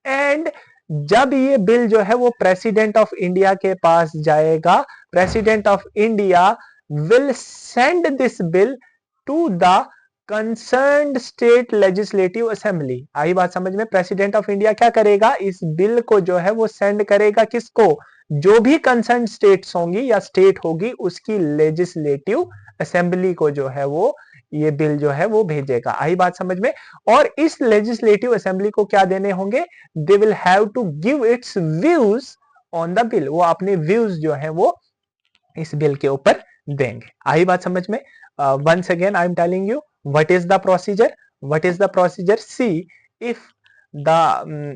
And जब ये बिल जो है वो प्रेसिडेंट ऑफ इंडिया के पास जाएगा, president of India will send this bill to the concerned state legislative assembly. आई बात समझ में। प्रेसिडेंट ऑफ इंडिया क्या करेगा, इस बिल को जो है वो सेंड करेगा किसको, जो भी कंसर्न स्टेट्स होंगी या स्टेट होगी उसकी लेजिस्लेटिव असेंबली को जो है वो ये बिल जो है वो भेजेगा। आई बात समझ में। और इस लेजिस्लेटिव असेंबली को क्या देने होंगे, they will have to give its views on the bill. वो अपने व्यूज जो है वो इस बिल के ऊपर देंगे। आई बात समझ में? Once again I am telling you what is the procedure, what is the procedure? See if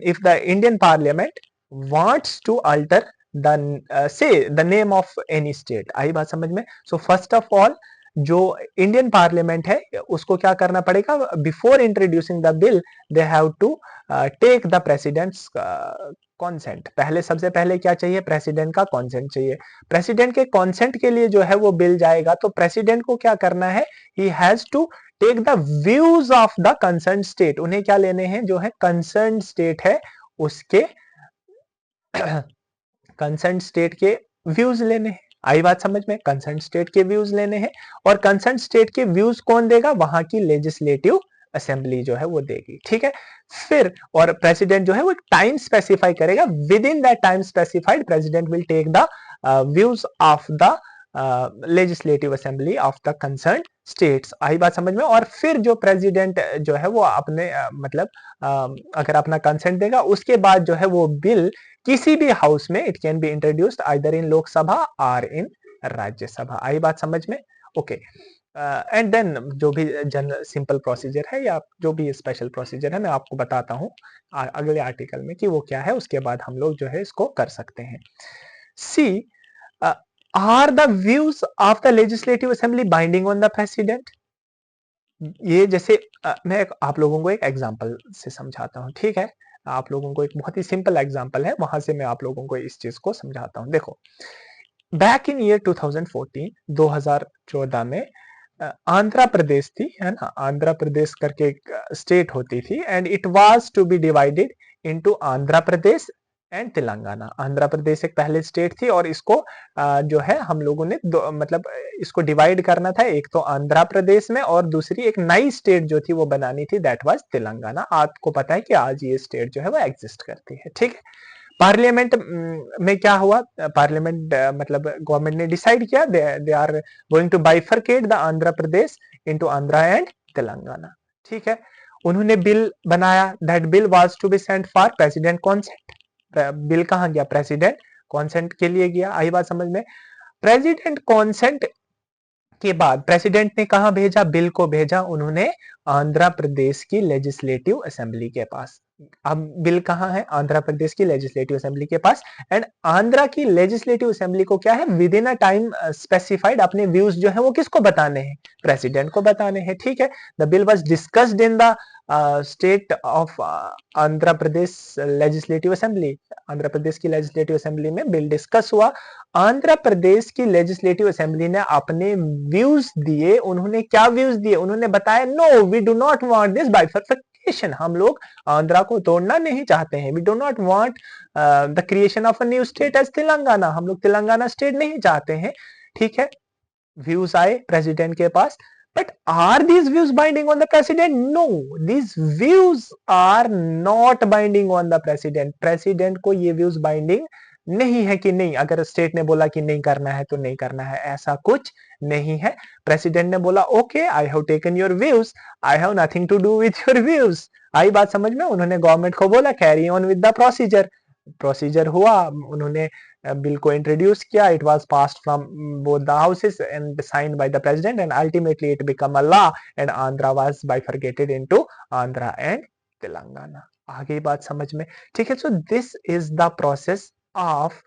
if the Indian Parliament wants to alter the say the name of any state, आई बात समझ में? So first of all जो Indian parliament है उसको क्या करना पड़ेगा? Before introducing the bill they have to take the president's consent. पहले सबसे पहले क्या चाहिए? प्रेसिडेंट का कॉन्सेंट चाहिए। प्रेसिडेंट के कॉन्सेंट के लिए जो है वो बिल जाएगा, तो प्रेसिडेंट को क्या करना है? He has to take the views of the concern state. उन्हें क्या लेने हैं? जो है कंसर्न स्टेट है उसके कंसर्न स्टेट के व्यूज लेने हैं। आई बात समझ में? कंसर्न स्टेट के व्यूज लेने हैं, और कंसर्न स्टेट के व्यूज कौन देगा? वहां की लेजिस्लेटिव असेंबली जो है वो देगी। ठीक है, फिर और प्रेसिडेंट जो है वो एक टाइम स्पेसिफाई करेगा, within that time specified president will take the views of the legislative assembly of the concern states. आई बात समझ में? और फिर जो प्रेसिडेंट जो है वो अपने मतलब अगर अपना कंसेंट देगा, उसके बाद जो है वो बिल किसी भी हाउस में it can be introduced either in Lok Sabha और इन राज्यसभा। आई बात समझ में? ओके, एंड देन जो भी जनरल सिंपल प्रोसीजर है या जो भी स्पेशल प्रोसीजर है मैं आपको बताता हूँ अगले आर्टिकल में कि वो क्या है, उसके बाद हम लोग जो है इसको कर सकते हैं। See are the views of the legislative assembly binding on the president? ये जैसे मैं आप लोगों को एक एग्जांपल से समझाता हूँ, ठीक है? आप लोगों को एक बहुत ही सिंपल एग्जांपल है, वहां से मैं आप लोगों को इस चीज को समझाता हूँ। देखो, बैक इन ईयर 2014 2014 में आंध्र प्रदेश थी, है ना? आंध्र प्रदेश करके एक स्टेट होती थी, and it was to be divided into Andhra Pradesh and Telangana. Andhra Pradesh एक पहले स्टेट थी, और इसको जो है हम लोगों ने मतलब इसको डिवाइड करना था, एक तो आंध्र प्रदेश में और दूसरी एक नई स्टेट जो थी वो बनानी थी, दैट वाज तेलंगाना। आपको पता है कि आज ये स्टेट जो है वो एग्जिस्ट करती है। ठीक है, पार्लियामेंट में क्या हुआ? पार्लियामेंट मतलब गवर्नमेंट ने डिसाइड किया they are going to bifurcate the Andhra Pradesh into Andhra and Telangana. ठीक है, उन्होंने बिल बनाया, that bill was to be sent for president consent. Bill कहां गया? प्रेसिडेंट कॉन्सेंट के लिए गया। आई बात समझ में? प्रेसिडेंट कॉन्सेंट के बाद प्रेसिडेंट ने कहां भेजा? बिल को भेजा उन्होंने आंध्र प्रदेश की लेजिस्लेटिव असेंबली के पास। अब बिल कहां है? आंध्र प्रदेश की लेजिस्लेटिव असेंबली के पास, एंड आंध्र की लेजिस्लेटिव असेंबली को क्या है? With in a time specified अपने व्यूज जो है वो किसको बताने हैं? प्रेसिडेंट को बताने हैं। ठीक है, the bill was discussed in the state of Andhra Pradesh legislative assembly. Andhra Pradesh की लेजिस्लेटिव असेंबली में बिल डिस्कस हुआ। आंध्र प्रदेश की लेजिस्लेटिव असेंबली ने अपने व्यूज दिए। उन्होंने क्या व्यूज दिए? उन्होंने बताया, no we do not want this bifurcation. हम लोग आंध्रा को तोड़ना नहीं चाहते हैं। We do not want the creation of a new state as Telangana. हम लोग तेलंगाना स्टेट नहीं चाहते हैं। ठीक है, व्यूज आए प्रेसिडेंट के पास, but are these views binding on the president? No, these views are not binding on the president. president को ये views binding नहीं है कि नहीं, अगर स्टेट ने बोला कि नहीं करना है तो नहीं करना है, ऐसा कुछ नहीं है। प्रेसिडेंट ने बोला okay, I have taken your views, I have nothing to do with your views. आई बात समझ में? उन्होंने गवर्नमेंट को बोला carry on with the procedure. Procedure हुआ, उन्होंने बिल को इंट्रोड्यूस किया, it was passed from both the houses and signed by the president, and ultimately it become a law, and Andhra was bifurcated into Andhra and Telangana. आगे बात समझ में? ठीक है, so this is the process of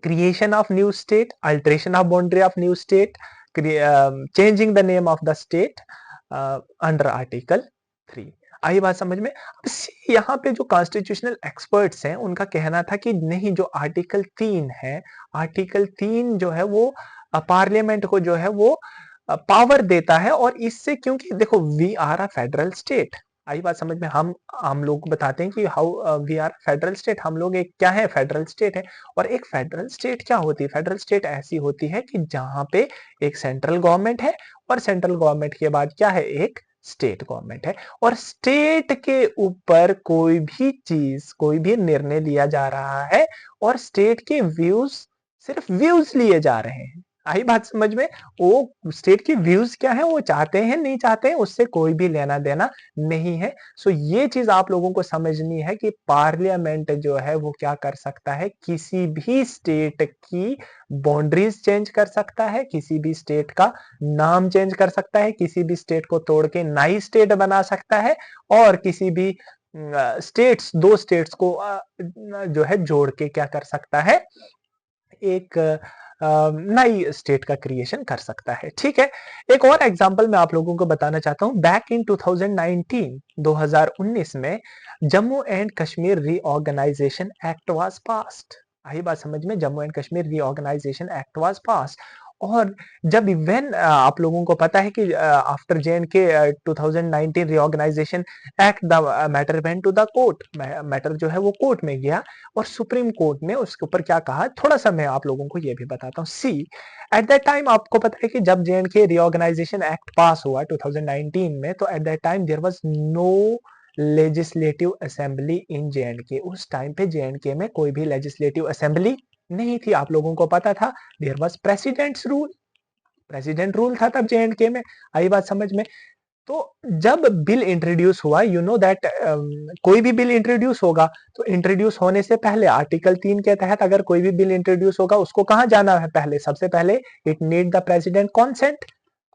creation of new state, alteration of boundary of new state, changing the name of the state under article 3। आई बात समझ में? यहाँ पे जो कॉन्स्टिट्यूशनल एक्सपर्ट्स हैं उनका कहना था कि नहीं, जो आर्टिकल 3 है, आर्टिकल 3 जो है वो पार्लियामेंट को जो है वो पावर देता है, और इससे क्योंकि देखो we are a federal state. आई बात समझ में? हम लोग बताते हैं कि how we are federal state. हम लोग एक क्या है? फेडरल स्टेट है। और एक फेडरल स्टेट क्या होती है? फेडरल स्टेट ऐसी होती है कि जहां पे एक सेंट्रल गवर्नमेंट है, और सेंट्रल गवर्नमेंट के बाद क्या है? एक स्टेट गवर्नमेंट है, और स्टेट के ऊपर कोई भी चीज, कोई भी निर्णय लिया जा रहा है, और स्टेट के व्यूज, सिर्फ व्यूज लिए जा रहे हैं। आई बात समझ में? वो स्टेट की व्यूज क्या है, वो चाहते हैं नहीं चाहते हैं उससे कोई भी लेना देना नहीं है। सो ये चीज आप लोगों को समझनी है कि पार्लियामेंट जो है वो क्या कर सकता है, किसी भी स्टेट की बाउंड्रीज चेंज कर सकता है, किसी भी स्टेट का नाम चेंज कर सकता है, किसी भी स्टेट को तोड़ के नई स्टेट बना सकता है, और किसी भी स्टेट्स, दो स्टेट्स को जो है जोड़ के क्या कर सकता है, एक नई स्टेट का क्रिएशन कर सकता है। ठीक है, एक और एग्जांपल मैं आप लोगों को बताना चाहता हूं। बैक इन 2019 2019 में Jammu and Kashmir reorganisation act was passed. आई बात समझ में? Jammu and Kashmir reorganisation act was passed. और जब इवन आप लोगों को पता है कि after J and K 2019 reorganisation act, the matter went to the court, matter जो है वो कोर्ट में गया, और सुप्रीम कोर्ट ने उसके ऊपर क्या कहा, थोड़ा सा मैं आप लोगों को ये भी बताता हूँ। सी, एट दैट टाइम आपको पता है कि जब जेएंडके रीऑर्गेनाइजेशन एक्ट पास हुआ 2019 में, तो at that time there was no legislative assembly in J and K. उस टाइम पे जेएंडके में कोई भी लेजिस्लेटिव असेंबली नहीं थी। आप लोगों को पता था there was president's rule, president rule था तब जेएंडके में। आई बात समझ में? तो जब बिल इंट्रोड्यूस हुआ, यू नो दैट कोई भी बिल इंट्रोड्यूस होगा तो इंट्रोड्यूस होने से पहले आर्टिकल 3 के तहत अगर कोई भी बिल इंट्रोड्यूस होगा, उसको कहां जाना है पहले, सबसे पहले it need the president consent,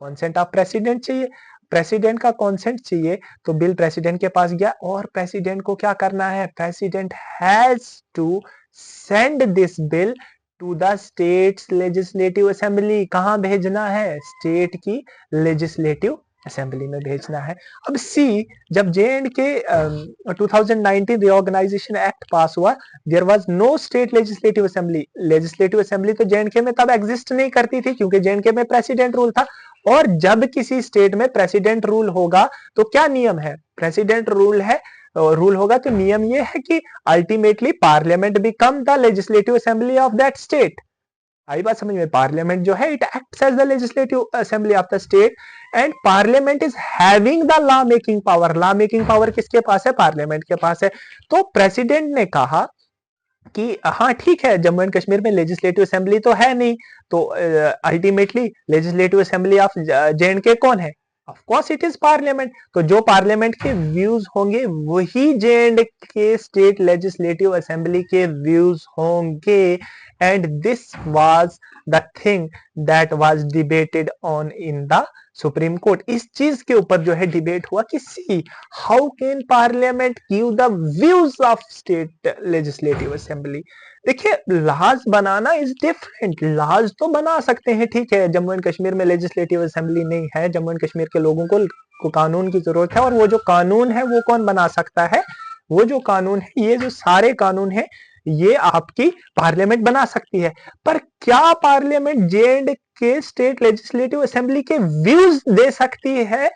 consent of president चाहिए, प्रेसिडेंट का कॉन्सेंट चाहिए। तो बिल प्रेसिडेंट के पास गया, और प्रेसिडेंट को क्या करना है, president has to send this bill to the state's legislative assembly. कहां भेजना है, स्टेट की लेजिस्लेटिव असेंबली में भेजना है। अब सी, जब जे एंड के 2019 रिऑर्गेनाइजेशन एक्ट पास हुआ, there was no state legislative assembly. Legislative assembly तो जेएंडके में तब एग्जिस्ट नहीं करती थी, क्योंकि जेएंडके में प्रेसिडेंट रूल था। और जब किसी स्टेट में प्रेसिडेंट रूल होगा तो क्या नियम है, प्रेसिडेंट रूल है, रूल होगा तो नियम ये है कि ultimately parliament become the legislative assembly of that state. आई बात समझ में? पार्लियामेंट जो है it acts as the legislative assembly of the state, and parliament is having the law making power. Law making power किसके पास है, पार्लियामेंट के पास है। तो प्रेसिडेंट ने कहा कि हाँ ठीक है, जम्मू एंड कश्मीर में लेजिस्लेटिव असेंबली तो है नहीं, तो ultimately legislative assembly of J and K कौन है, of course it is parliament. तो जो पार्लियामेंट के व्यूज होंगे वही जेएंडके स्टेट लेजिस्लेटिव असेंबली के व्यूज होंगे। And this was the thing that was debated on in the supreme court. इस चीज के ऊपर जो है डिबेट हुआ कि see, how can parliament give the views of state legislative assembly. देखिए, लॉज बनाना इज डिफरेंट। लॉज तो बना सकते हैं, ठीक है, जम्मू एंड कश्मीर में लेजिस्लेटिव असेंबली नहीं है, जम्मू एंड कश्मीर के लोगों को कानून की जरूरत है, और वो जो कानून है वो कौन बना सकता है, वो जो कानून है, ये जो सारे कानून है ये आपकी पार्लियामेंट बना सकती है। पर क्या पार्लियामेंट जे एंड के स्टेट लेजिस्लेटिव असेंबली के व्यूज दे सकती है,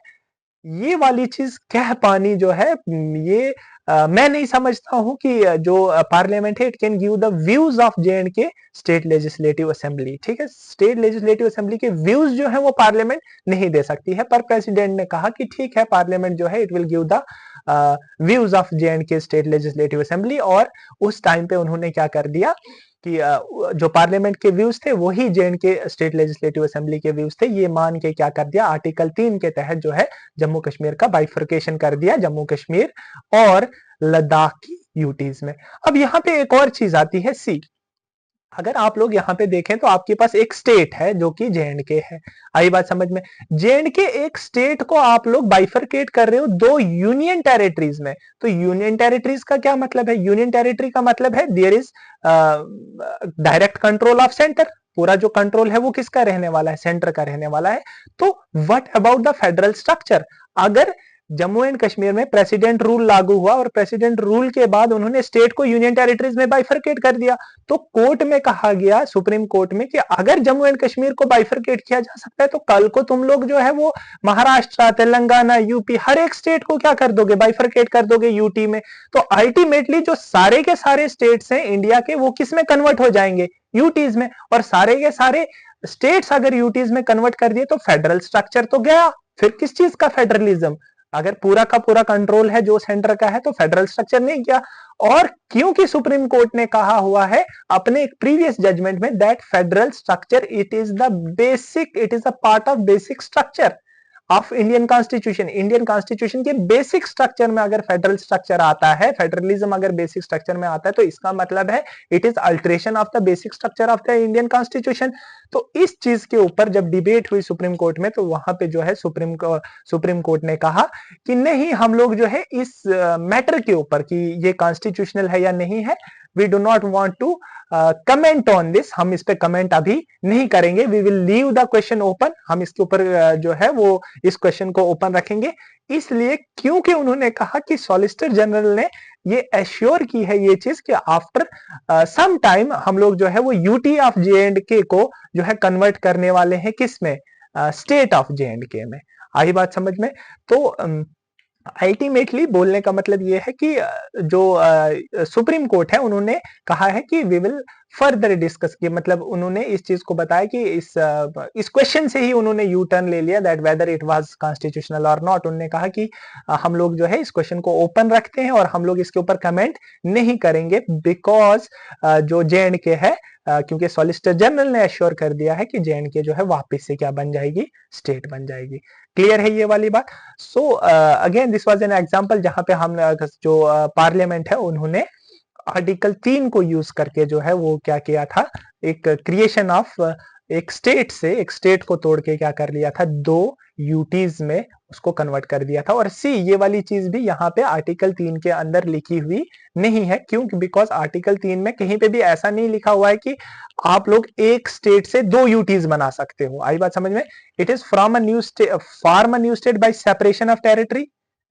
ये वाली चीज कह पानी जो है, ये मैं नहीं समझता हूं कि जो पार्लियामेंट है it can give the views of J and के स्टेट लेजिस्लेटिव असेंबली। ठीक है, स्टेट लेजिस्लेटिव असेंबली के व्यूज जो है वो पार्लियामेंट नहीं दे सकती है, पर प्रेसिडेंट ने कहा कि ठीक है, पार्लियामेंट जो है it will give the views of J and के स्टेट लेजिस्लेटिव असेंबली। और उस टाइम पे उन्होंने क्या कर दिया कि जो पार्लियामेंट के व्यूज थे वही जे एंड के स्टेट लेजिस्लेटिव असेंबली के व्यूज थे, ये मान के क्या कर दिया, आर्टिकल 3 के तहत जो है जम्मू कश्मीर का बाइफर्केशन कर दिया, जम्मू कश्मीर और लद्दाख की यूटीज में। अब यहाँ पे एक और चीज आती है, सी, अगर आप लोग यहाँ पे देखें तो आपके पास एक स्टेट है जो कि जेएंडके है। आई बात समझ में? जेएंडके एक स्टेट को आप लोग बाइफरकेट कर रहे हो दो यूनियन टेरिटरीज में। तो यूनियन टेरिटरीज का क्या मतलब है, यूनियन टेरिटरी का मतलब है there is direct control of centre. पूरा जो कंट्रोल है वो किसका रहने वाला है, सेंटर का रहने वाला है। तो what about the federal structure, अगर जम्मू एंड कश्मीर में प्रेसिडेंट रूल लागू हुआ और प्रेसिडेंट रूल के बाद उन्होंने स्टेट को यूनियन टेरिटरीज में बाइफरकेट कर दिया, तो कोर्ट में कहा गया, सुप्रीम कोर्ट में, कि अगर जम्मू एंड कश्मीर को बाइफरकेट किया जा सकता है तो कल को तुम लोग जो है वो महाराष्ट्र, तेलंगाना, यूपी, हर एक स्टेट को क्या कर दोगे, बाइफरकेट कर दोगे यूटी में। तो अल्टीमेटली जो सारे के सारे स्टेट्स हैं इंडिया के वो किस में कन्वर्ट हो जाएंगे, यूटीज में। और सारे के सारे स्टेट्स अगर यूटीज में कन्वर्ट कर दिए तो फेडरल स्ट्रक्चर तो गया, फिर किस चीज का फेडरलिज्म, अगर पूरा का पूरा कंट्रोल है जो सेंटर का है तो फेडरल स्ट्रक्चर नहीं किया। और क्योंकि सुप्रीम कोर्ट ने कहा हुआ है अपने एक प्रीवियस जजमेंट में that federal structure it is a part of basic structure of Indian constitution के बेसिक स्ट्रक्चर में अगर फेडरल स्ट्रक्चर आता है, फेडरलिज्म अगर बेसिक स्ट्रक्चर में आता है, तो इसका मतलब है it is alteration of the basic structure of the Indian constitution. तो इस चीज के ऊपर जब डिबेट हुई सुप्रीम कोर्ट में, तो वहां पे जो है सुप्रीम कोर्ट ने कहा कि नहीं, हम लोग जो है इस मैटर के ऊपर कि ये कॉन्स्टिट्यूशनल है या नहीं है, we do not want to comment on this, हम इस पे कमेंट अभी नहीं करेंगे, we will leave the question open, हम इसके ऊपर जो है वो इस क्वेश्चन को ओपन रखेंगे। इसलिए क्योंकि उन्होंने कहा कि सॉलिसिटर जनरल ने ये एश्योर की है ये चीज कि आफ्टर सम टाइम हम लोग जो है वो यूटी ऑफ जे एंड के को जो है कन्वर्ट करने वाले हैं, किस में, स्टेट ऑफ जे एंड के में। आई बात समझ में? तो अल्टीमेटली बोलने का मतलब ये है कि जो सुप्रीम कोर्ट है उन्होंने कहा है कि वी विल फर्दर डिस्कस किया, मतलब उन्होंने इस चीज को बताया कि इस क्वेश्चन से ही उन्होंने यू टर्न ले लिया that whether it was constitutional और नॉट। उन्होंने कहा कि हम लोग जो है इस क्वेश्चन को ओपन रखते हैं और हम लोग इसके ऊपर कमेंट नहीं करेंगे बिकॉज जो जे एंड के है, क्योंकि सॉलिसिटर जनरल ने एश्योर कर दिया है कि जे एंड के जो है वापस से क्या बन जाएगी, स्टेट बन जाएगी। क्लियर है ये वाली बात? So again this was an example जहां पे हम जो पार्लियामेंट है उन्होंने आर्टिकल 3 को यूज करके जो है वो क्या किया था, एक क्रिएशन ऑफ एक स्टेट से, एक स्टेट को तोड़ के क्या कर लिया था, 2 यूटीज में उसको कन्वर्ट कर दिया था। और सी ये वाली चीज भी यहाँ पे आर्टिकल 3 के अंदर लिखी हुई नहीं है, क्यों? बिकॉज आर्टिकल 3 में कहीं पे भी ऐसा नहीं लिखा हुआ है कि आप लोग एक स्टेट से 2 यूटीज बना सकते हो। आई बात समझ में? It is from a new state, form a new state by separation of territory.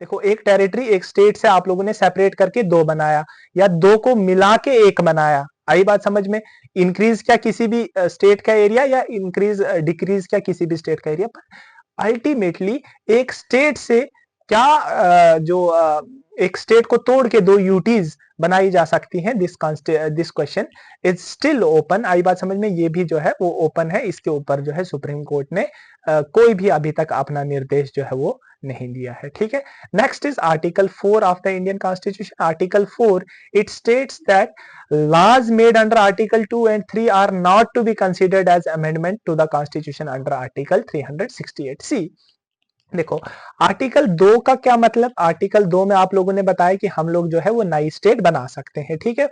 देखो, एक टेरिटरी, एक स्टेट से आप लोगों ने सेपरेट करके 2 बनाया, या 2 को मिला के 1 बनाया। आई बात समझ में? इंक्रीज क्या किसी भी स्टेट का एरिया, या इंक्रीज डिक्रीज क्या किसी भी स्टेट का एरिया। अल्टीमेटली एक स्टेट से क्या एक स्टेट को तोड़ के 2 यूटीज बनाई जा सकती हैं, this question is still open. आई बात समझ में? ये भी जो है वो ओपन है, इसके ऊपर जो है सुप्रीम कोर्ट ने कोई भी अभी तक अपना निर्देश जो है वो नहीं दिया है। ठीक है, next is article 4 of the Indian constitution. Article 4 it states that laws made under article 2 and 3 are not to be considered as amendment to the constitution under article 368C। देखो, आर्टिकल 2 का क्या मतलब? आर्टिकल 2 में आप लोगों ने बताया कि हम लोग जो है वो नई स्टेट बना सकते हैं, ठीक है,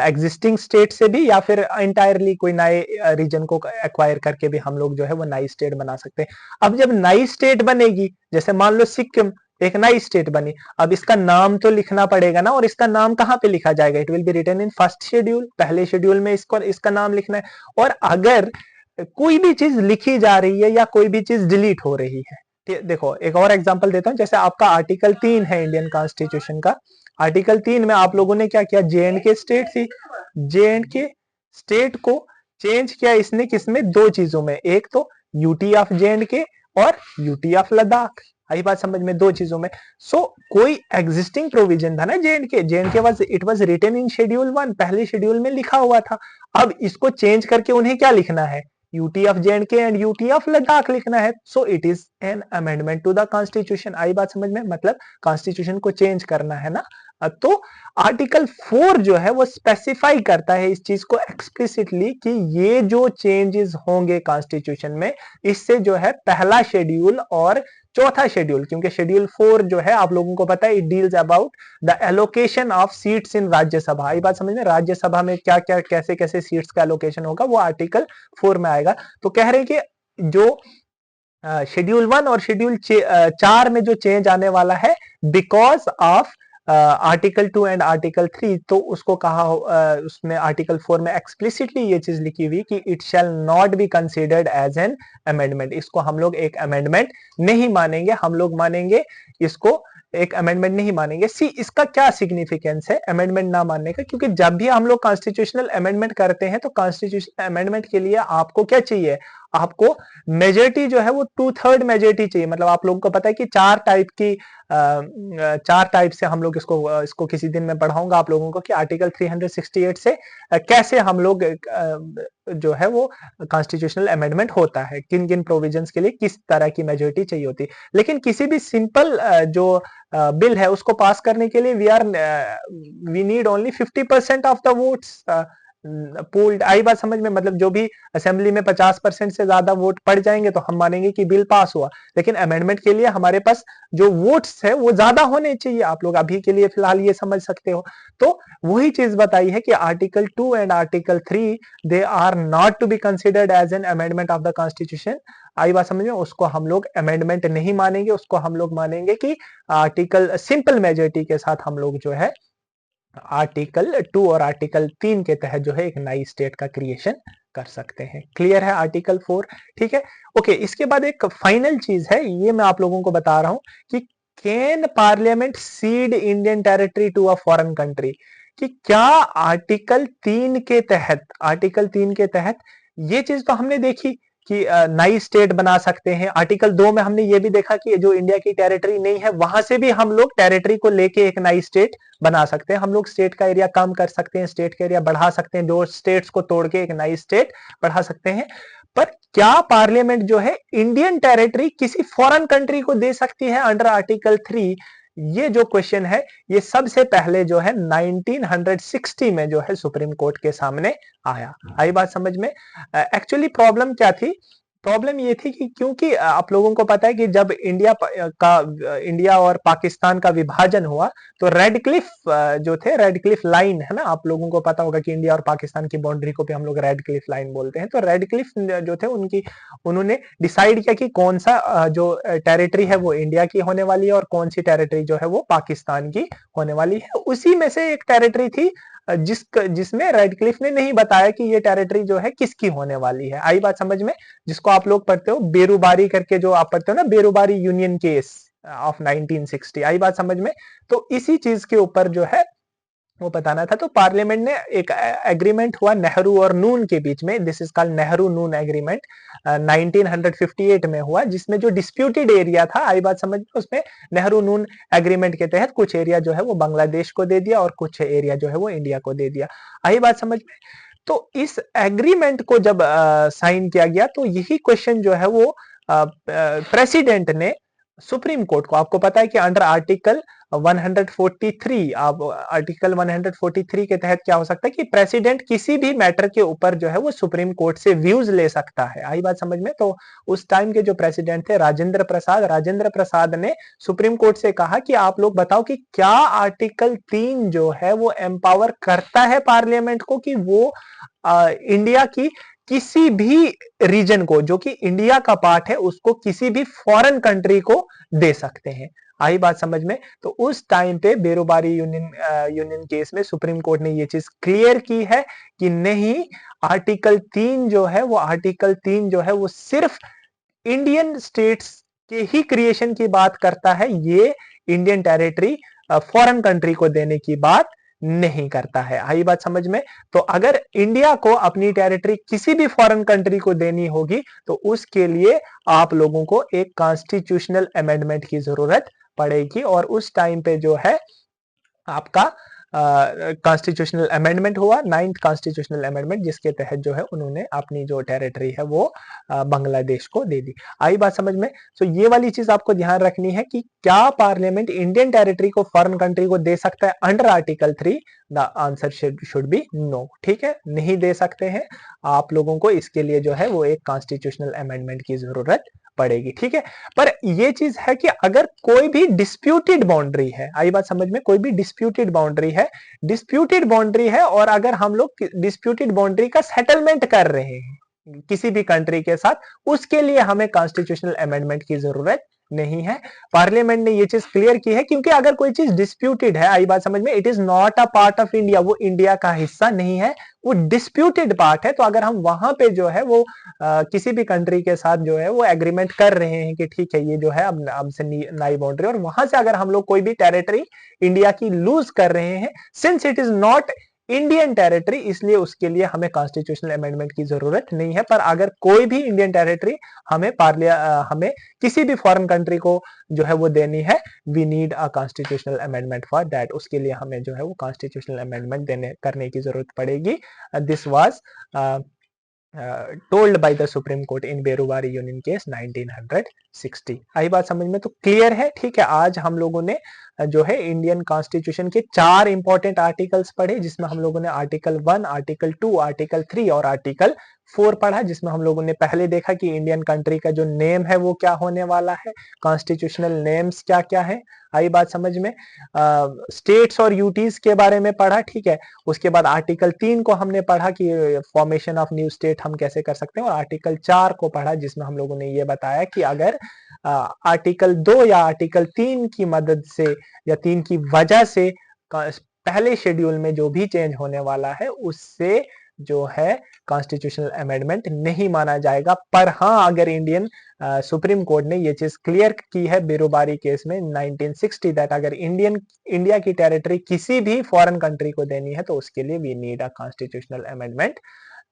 एग्जिस्टिंग स्टेट से भी, या फिर एंटायरली कोई नए रीजन को एक्वायर करके भी हम लोग जो है वो नई स्टेट बना सकते हैं। अब जब नई स्टेट बनेगी, जैसे मान लो सिक्किम एक नई स्टेट बनी, अब इसका नाम तो लिखना पड़ेगा ना, और इसका नाम कहाँ पे लिखा जाएगा? It will be written in first schedule, पहले शेड्यूल में इसका नाम लिखना है। और अगर कोई भी चीज लिखी जा रही है या कोई भी चीज डिलीट हो रही है, देखो एक और एग्जांपल देता हूं, जैसे आपका आर्टिकल 3 है इंडियन कॉन्स्टिट्यूशन का। आर्टिकल 3 में आप लोगों ने क्या किया, जे एंड के स्टेट थी, जे एंड के स्टेट को चेंज किया इसने, किसमें? 2 चीजों में, एक तो यूटी ऑफ जे एंड के और यूटी ऑफ लद्दाख। आई बात समझ में? 2 चीजों में। सो कोई एग्जिस्टिंग प्रोविजन था ना J and K was it was written in schedule 1, पहले शेड्यूल में लिखा हुआ था। अब इसको चेंज करके उन्हें क्या लिखना है? UT of J and K and UT of Ladakh लिखना है। So it is an amendment to the constitution. आई बात समझ में? मतलब कॉन्स्टिट्यूशन को चेंज करना है ना। तो आर्टिकल 4 जो है वो स्पेसिफाई करता है इस चीज को एक्सप्लिसिटली कि ये जो चेंजेस होंगे कॉन्स्टिट्यूशन में, इससे जो है पहला शेड्यूल और चौथा शेड्यूल, क्योंकि शेड्यूल 4 जो है आप लोगों को पता है, it deals about the allocation of seats in Rajya Sabha. आई बात समझ में? राज्यसभा में क्या क्या कैसे कैसे सीट्स का एलोकेशन होगा वो आर्टिकल 4 में आएगा। तो कह रहे हैं कि जो शेड्यूल 1 और शेड्यूल 4 में जो चेंज आने वाला है because of article 2 and article 3, तो उसको कहा उसमें आर्टिकल 4 में एक्सप्लिसिटली ये चीज लिखी हुई कि it shall not be considered as an amendment. इसको हम लोग एक अमेंडमेंट नहीं मानेंगे, हम लोग मानेंगे इसको एक अमेंडमेंट नहीं मानेंगे। सी इसका क्या सिग्निफिकेंस है अमेंडमेंट ना मानने का? क्योंकि जब भी हम लोग कॉन्स्टिट्यूशनल अमेंडमेंट करते हैं तो कॉन्स्टिट्यूशनल अमेंडमेंट के लिए आपको क्या चाहिए? आपको मेजोरिटी जो है वो 2/3 मेजोरिटी चाहिए। मतलब आप लोगों को पता है कि 4 टाइप से हम लोग इसको किसी दिन मैं पढ़ाऊंगा आप लोगों को कि आर्टिकल 368 से कैसे हम लोग जो है वो कॉन्स्टिट्यूशनल अमेंडमेंट होता है, किन किन प्रोविजंस के लिए किस तरह की मेजोरिटी चाहिए होती है। लेकिन किसी भी सिंपल जो बिल है उसको पास करने के लिए we need only 50% of the votes polled. आई बात समझ में? मतलब जो भी असेंबली में 50% से ज्यादा वोट पड़ जाएंगे तो हम मानेंगे कि बिल पास हुआ। लेकिन अमेंडमेंट के लिए हमारे पास जो वोट्स है वो ज्यादा होने चाहिए। आप लोग अभी के लिए फिलहाल ये समझ सकते हो। तो वही चीज बताई है कि article 2 and article 3 they are not to be considered as an amendment of the constitution. आई बात समझ में? उसको हम लोग अमेंडमेंट नहीं मानेंगे, उसको हम लोग मानेंगे कि आर्टिकल सिंपल मेजोरिटी के साथ हम लोग जो है आर्टिकल 2 और आर्टिकल 3 के तहत जो है एक नई स्टेट का क्रिएशन कर सकते हैं। क्लियर है आर्टिकल 4? ठीक है, ओके। इसके बाद एक फाइनल चीज है, ये मैं आप लोगों को बता रहा हूं कि can parliament cede Indian territory to a foreign country, कि क्या आर्टिकल 3 के तहत ये चीज तो हमने देखी कि नई स्टेट बना सकते हैं। आर्टिकल 2 में हमने ये भी देखा कि जो इंडिया की टेरिटरी नहीं है वहां से भी हम लोग टेरिटरी को लेके एक नई स्टेट बना सकते हैं। हम लोग स्टेट का एरिया कम कर सकते हैं, स्टेट का एरिया बढ़ा सकते हैं, दो स्टेट्स को तोड़ के एक नई स्टेट बढ़ा सकते हैं। पर क्या पार्लियामेंट जो है इंडियन टेरिटरी किसी फॉरेन कंट्री को दे सकती है अंडर आर्टिकल 3? ये जो क्वेश्चन है ये सबसे पहले जो है 1960 में जो है सुप्रीम कोर्ट के सामने आया। आई बात समझ में? एक्चुअली प्रॉब्लम क्या थी? प्रॉब्लम ये थी कि क्योंकि आप लोगों को पता है कि जब इंडिया और पाकिस्तान का विभाजन हुआ तो रेड क्लिफ जो थे, रेड क्लिफ लाइन है ना, आप लोगों को पता होगा कि इंडिया और पाकिस्तान की बाउंड्री को भी हम लोग रेड क्लिफ लाइन बोलते हैं। तो रेड क्लिफ जो थे उन्होंने डिसाइड किया कि कौन सा जो टेरिटरी है वो इंडिया की होने वाली है और कौन सी टेरिटरी जो है वो पाकिस्तान की होने वाली है। उसी में से एक टेरिटरी थी जिसमें रेड क्लिफ ने नहीं बताया कि ये टेरिटरी जो है किसकी होने वाली है। आई बात समझ में? जिसको आप लोग पढ़ते हो बेरुबारी करके, जो आप पढ़ते हो ना, बेरुबारी यूनियन केस ऑफ 1960। आई बात समझ में? तो इसी चीज के ऊपर जो है वो बताना था। तो पार्लियामेंट ने एक एग्रीमेंट हुआ नेहरू और नून के बीच में, this is called Nehru Noon agreement, 1958 में हुआ, जिसमें जो डिस्प्यूटेड एरिया था, आई बात समझ में, उसमें नेहरू नून एग्रीमेंट के तहत कुछ एरिया जो है वो बांग्लादेश को दे दिया और कुछ एरिया जो है वो इंडिया को दे दिया। आई बात समझ में? तो इस एग्रीमेंट को जब साइन किया गया तो यही क्वेश्चन जो है वो प्रेसिडेंट ने सुप्रीम कोर्ट को, आपको पता है कि अंडर आर्टिकल 143, आप आर्टिकल 143 के तहत क्या हो सकता है कि प्रेसिडेंट किसी भी मैटर के ऊपर जो है वो सुप्रीम कोर्ट से व्यूज ले सकता है। आई बात समझ में? तो उस टाइम के जो प्रेसिडेंट थे राजेंद्र प्रसाद ने सुप्रीम कोर्ट से कहा कि आप लोग बताओ कि क्या आर्टिकल 3 जो है वो एम्पावर करता है पार्लियामेंट को कि वो इंडिया की किसी भी रीजन को, जो कि इंडिया का पार्ट है, उसको किसी भी फॉरेन कंट्री को दे सकते हैं। आई बात समझ में? तो उस टाइम पे बेरोबारी यूनियन केस में सुप्रीम कोर्ट ने ये चीज क्लियर की है कि नहीं, आर्टिकल 3 जो है वो सिर्फ इंडियन स्टेट्स के ही क्रिएशन की बात करता है। ये इंडियन टेरिटरी फॉरेन कंट्री को देने की बात नहीं करता है। आई बात समझ में? तो अगर इंडिया को अपनी टेरिटरी किसी भी फॉरेन कंट्री को देनी होगी तो उसके लिए आप लोगों को एक कॉन्स्टिट्यूशनल अमेंडमेंट की जरूरत पड़ेगी। और उस टाइम पे जो है आपका कॉन्स्टिट्यूशनल अमेंडमेंट हुआ, 9th कॉन्स्टिट्यूशनल अमेंडमेंट, जिसके तहत जो है उन्होंने अपनी जो टेरिटरी है वो बांग्लादेश को दे दी। आई बात समझ में? तो ये वाली चीज आपको ध्यान रखनी है कि क्या पार्लियामेंट इंडियन टेरिटरी को फॉरेन कंट्री को दे सकता है under article 3? The answer should be no. ठीक है, नहीं दे सकते हैं। आप लोगों को इसके लिए जो है वो एक कॉन्स्टिट्यूशनल अमेंडमेंट की जरूरत पड़ेगी। ठीक है, पर ये चीज है कि अगर कोई भी डिस्प्यूटेड बाउंड्री है, आई बात समझ में, कोई भी डिस्प्यूटेड बाउंड्री है और अगर हम लोग डिस्प्यूटेड बाउंड्री का सेटलमेंट कर रहे हैं किसी भी कंट्री के साथ, उसके लिए हमें कॉन्स्टिट्यूशनल अमेंडमेंट की जरूरत नहीं है। पार्लियामेंट ने ये चीज क्लियर की है क्योंकि अगर कोई चीज डिस्प्यूटेड है, आई बात समझ में, it is not a part of India, वो इंडिया का हिस्सा नहीं है, वो डिस्प्यूटेड पार्ट है। तो अगर हम वहां पे जो है वो किसी भी कंट्री के साथ जो है वो एग्रीमेंट कर रहे हैं कि ठीक है ये जो है अब हमसे नई बाउंड्री, और वहां से अगर हम लोग कोई भी टेरिटरी इंडिया की लूज कर रहे हैं, since it is not Indian territory, इसलिए उसके लिए हमें कॉन्स्टिट्यूशनल अमेंडमेंट की जरूरत नहीं है। पर अगर कोई भी इंडियन टेरिटरी हमें किसी भी फॉरेन कंट्री को जो है वो देनी है, we need a constitutional amendment for that, उसके लिए हमें जो है वो कॉन्स्टिट्यूशनल अमेंडमेंट करने की जरूरत पड़ेगी। This was told by the supreme court in Berubari union case 1960। आई बात समझ में? तो क्लियर है, ठीक है। आज हम लोगों ने जो है इंडियन कॉन्स्टिट्यूशन के 4 इंपॉर्टेंट आर्टिकल्स पढ़े, जिसमें हम लोगों ने आर्टिकल 1, आर्टिकल 2, आर्टिकल 3 और आर्टिकल 4 पढ़ा, जिसमें हम लोगों ने पहले देखा कि इंडियन कंट्री का जो नेम है वो क्या होने वाला है, कॉन्स्टिट्यूशनल नेम्स क्या क्या है। आई बात समझ में? स्टेट्स और यूटीज के बारे में पढ़ा, ठीक है। उसके बाद आर्टिकल 3 को हमने पढ़ा कि फॉर्मेशन ऑफ न्यू स्टेट हम कैसे कर सकते हैं, और आर्टिकल 4 को पढ़ा जिसमें हम लोगों ने ये बताया कि अगर आर्टिकल 2 या आर्टिकल 3 की मदद से या 3 की वजह से पहले शेड्यूल में जो भी चेंज होने वाला है उससे जो है कॉन्स्टिट्यूशनल अमेंडमेंट नहीं माना जाएगा। पर हाँ, अगर इंडियन सुप्रीम कोर्ट ने ये चीज क्लियर की है बेरोबारी केस में 1960 दैट अगर इंडिया की टेरिटरी किसी भी फॉरेन कंट्री को देनी है तो उसके लिए we need a constitutional amendment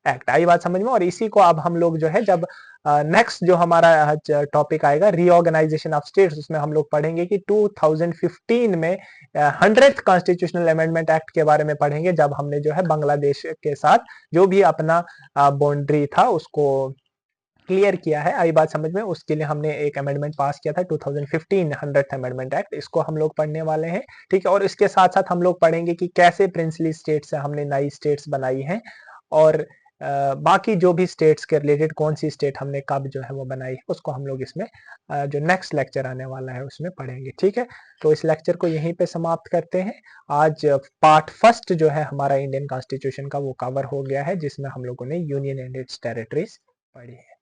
act. आई बात समझ में? और इसी को अब हम लोग जो है जब नेक्स्ट जो हमारा टॉपिक आएगा रीऑर्गेनाइजेशन ऑफ स्टेट्स, उसमें हम लोग पढ़ेंगे कि 2015 में 100th कॉन्स्टिट्यूशनल अमेंडमेंट एक्ट के बारे में पढ़ेंगे, जब हमने जो है बांग्लादेश के साथ जो भी अपना बाउंड्री था उसको क्लियर किया है। आई बात समझ में? उसके लिए हमने एक अमेंडमेंट पास किया था 2015 100th अमेंडमेंट एक्ट, इसको हम लोग पढ़ने वाले हैं, ठीक है। और इसके साथ साथ हम लोग पढ़ेंगे कि कैसे प्रिंसली स्टेट से हमने नई स्टेट्स बनाई हैं, और बाकी जो भी स्टेट्स के रिलेटेड कौन सी स्टेट हमने कब जो है वो बनाई है, उसको हम लोग इसमें जो नेक्स्ट लेक्चर आने वाला है उसमें पढ़ेंगे, ठीक है। तो इस लेक्चर को यहीं पे समाप्त करते हैं। आज पार्ट फर्स्ट जो है हमारा इंडियन कॉन्स्टिट्यूशन का वो कवर हो गया है, जिसमें हम लोगों ने यूनियन एंड इट्स टेरिटरीज पढ़ी है।